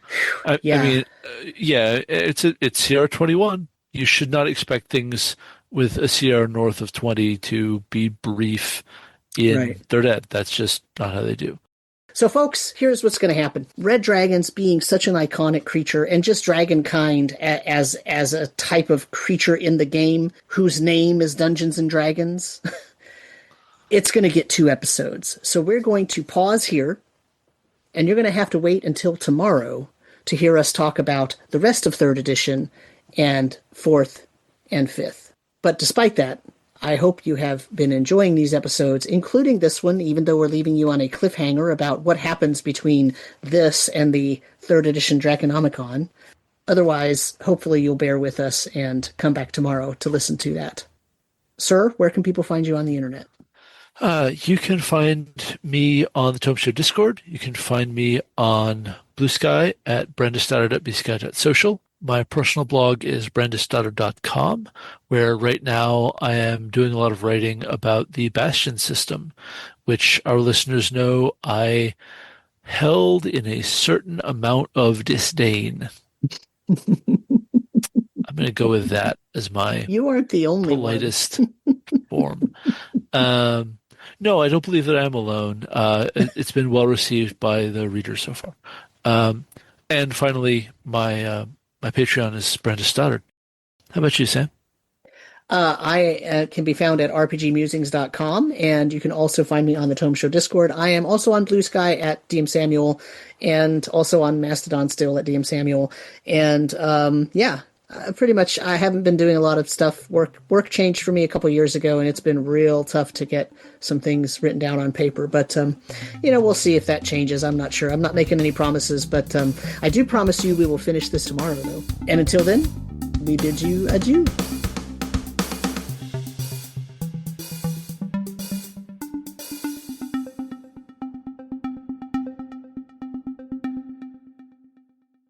I mean, it's CR 21. You should not expect things with a CR north of 20 to be brief in 3rd ed. That's just not how they do. So, folks, here's what's going to happen. Red dragons being such an iconic creature, and just dragonkind as a type of creature in the game whose name is Dungeons and Dragons, it's going to get 2 episodes. So we're going to pause here, and you're going to have to wait until tomorrow to hear us talk about the rest of 3rd edition and 4th and 5th. But despite that, I hope you have been enjoying these episodes, including this one, even though we're leaving you on a cliffhanger about what happens between this and the 3rd edition Draconomicon. Otherwise, hopefully you'll bear with us and come back tomorrow to listen to that. Sir, where can people find you on the internet? You can find me on the Tome Show Discord. You can find me on Blue Sky at brendastoddard.bsky.social. My personal blog is brendastoddard.com, where right now I am doing a lot of writing about the Bastion system, which our listeners know I held in a certain amount of disdain I'm going to go with that as my You aren't the only one. politest form. Um, no, I don't believe that I am alone. It's been well received by the readers so far. Um, and finally, my Patreon is Brenda Stoddard. How about you, Sam? I can be found at rpgmusings.com, and you can also find me on the Tome Show Discord. I am also on Blue Sky at DM Samuel, and also on Mastodon still at DM Samuel. And pretty much I haven't been doing a lot of stuff. Work changed for me a couple years ago, and it's been real tough to get some things written down on paper. But we'll see if that changes. I'm not sure. I'm not making any promises, but I do promise you we will finish this tomorrow, though. And until then, we bid you adieu.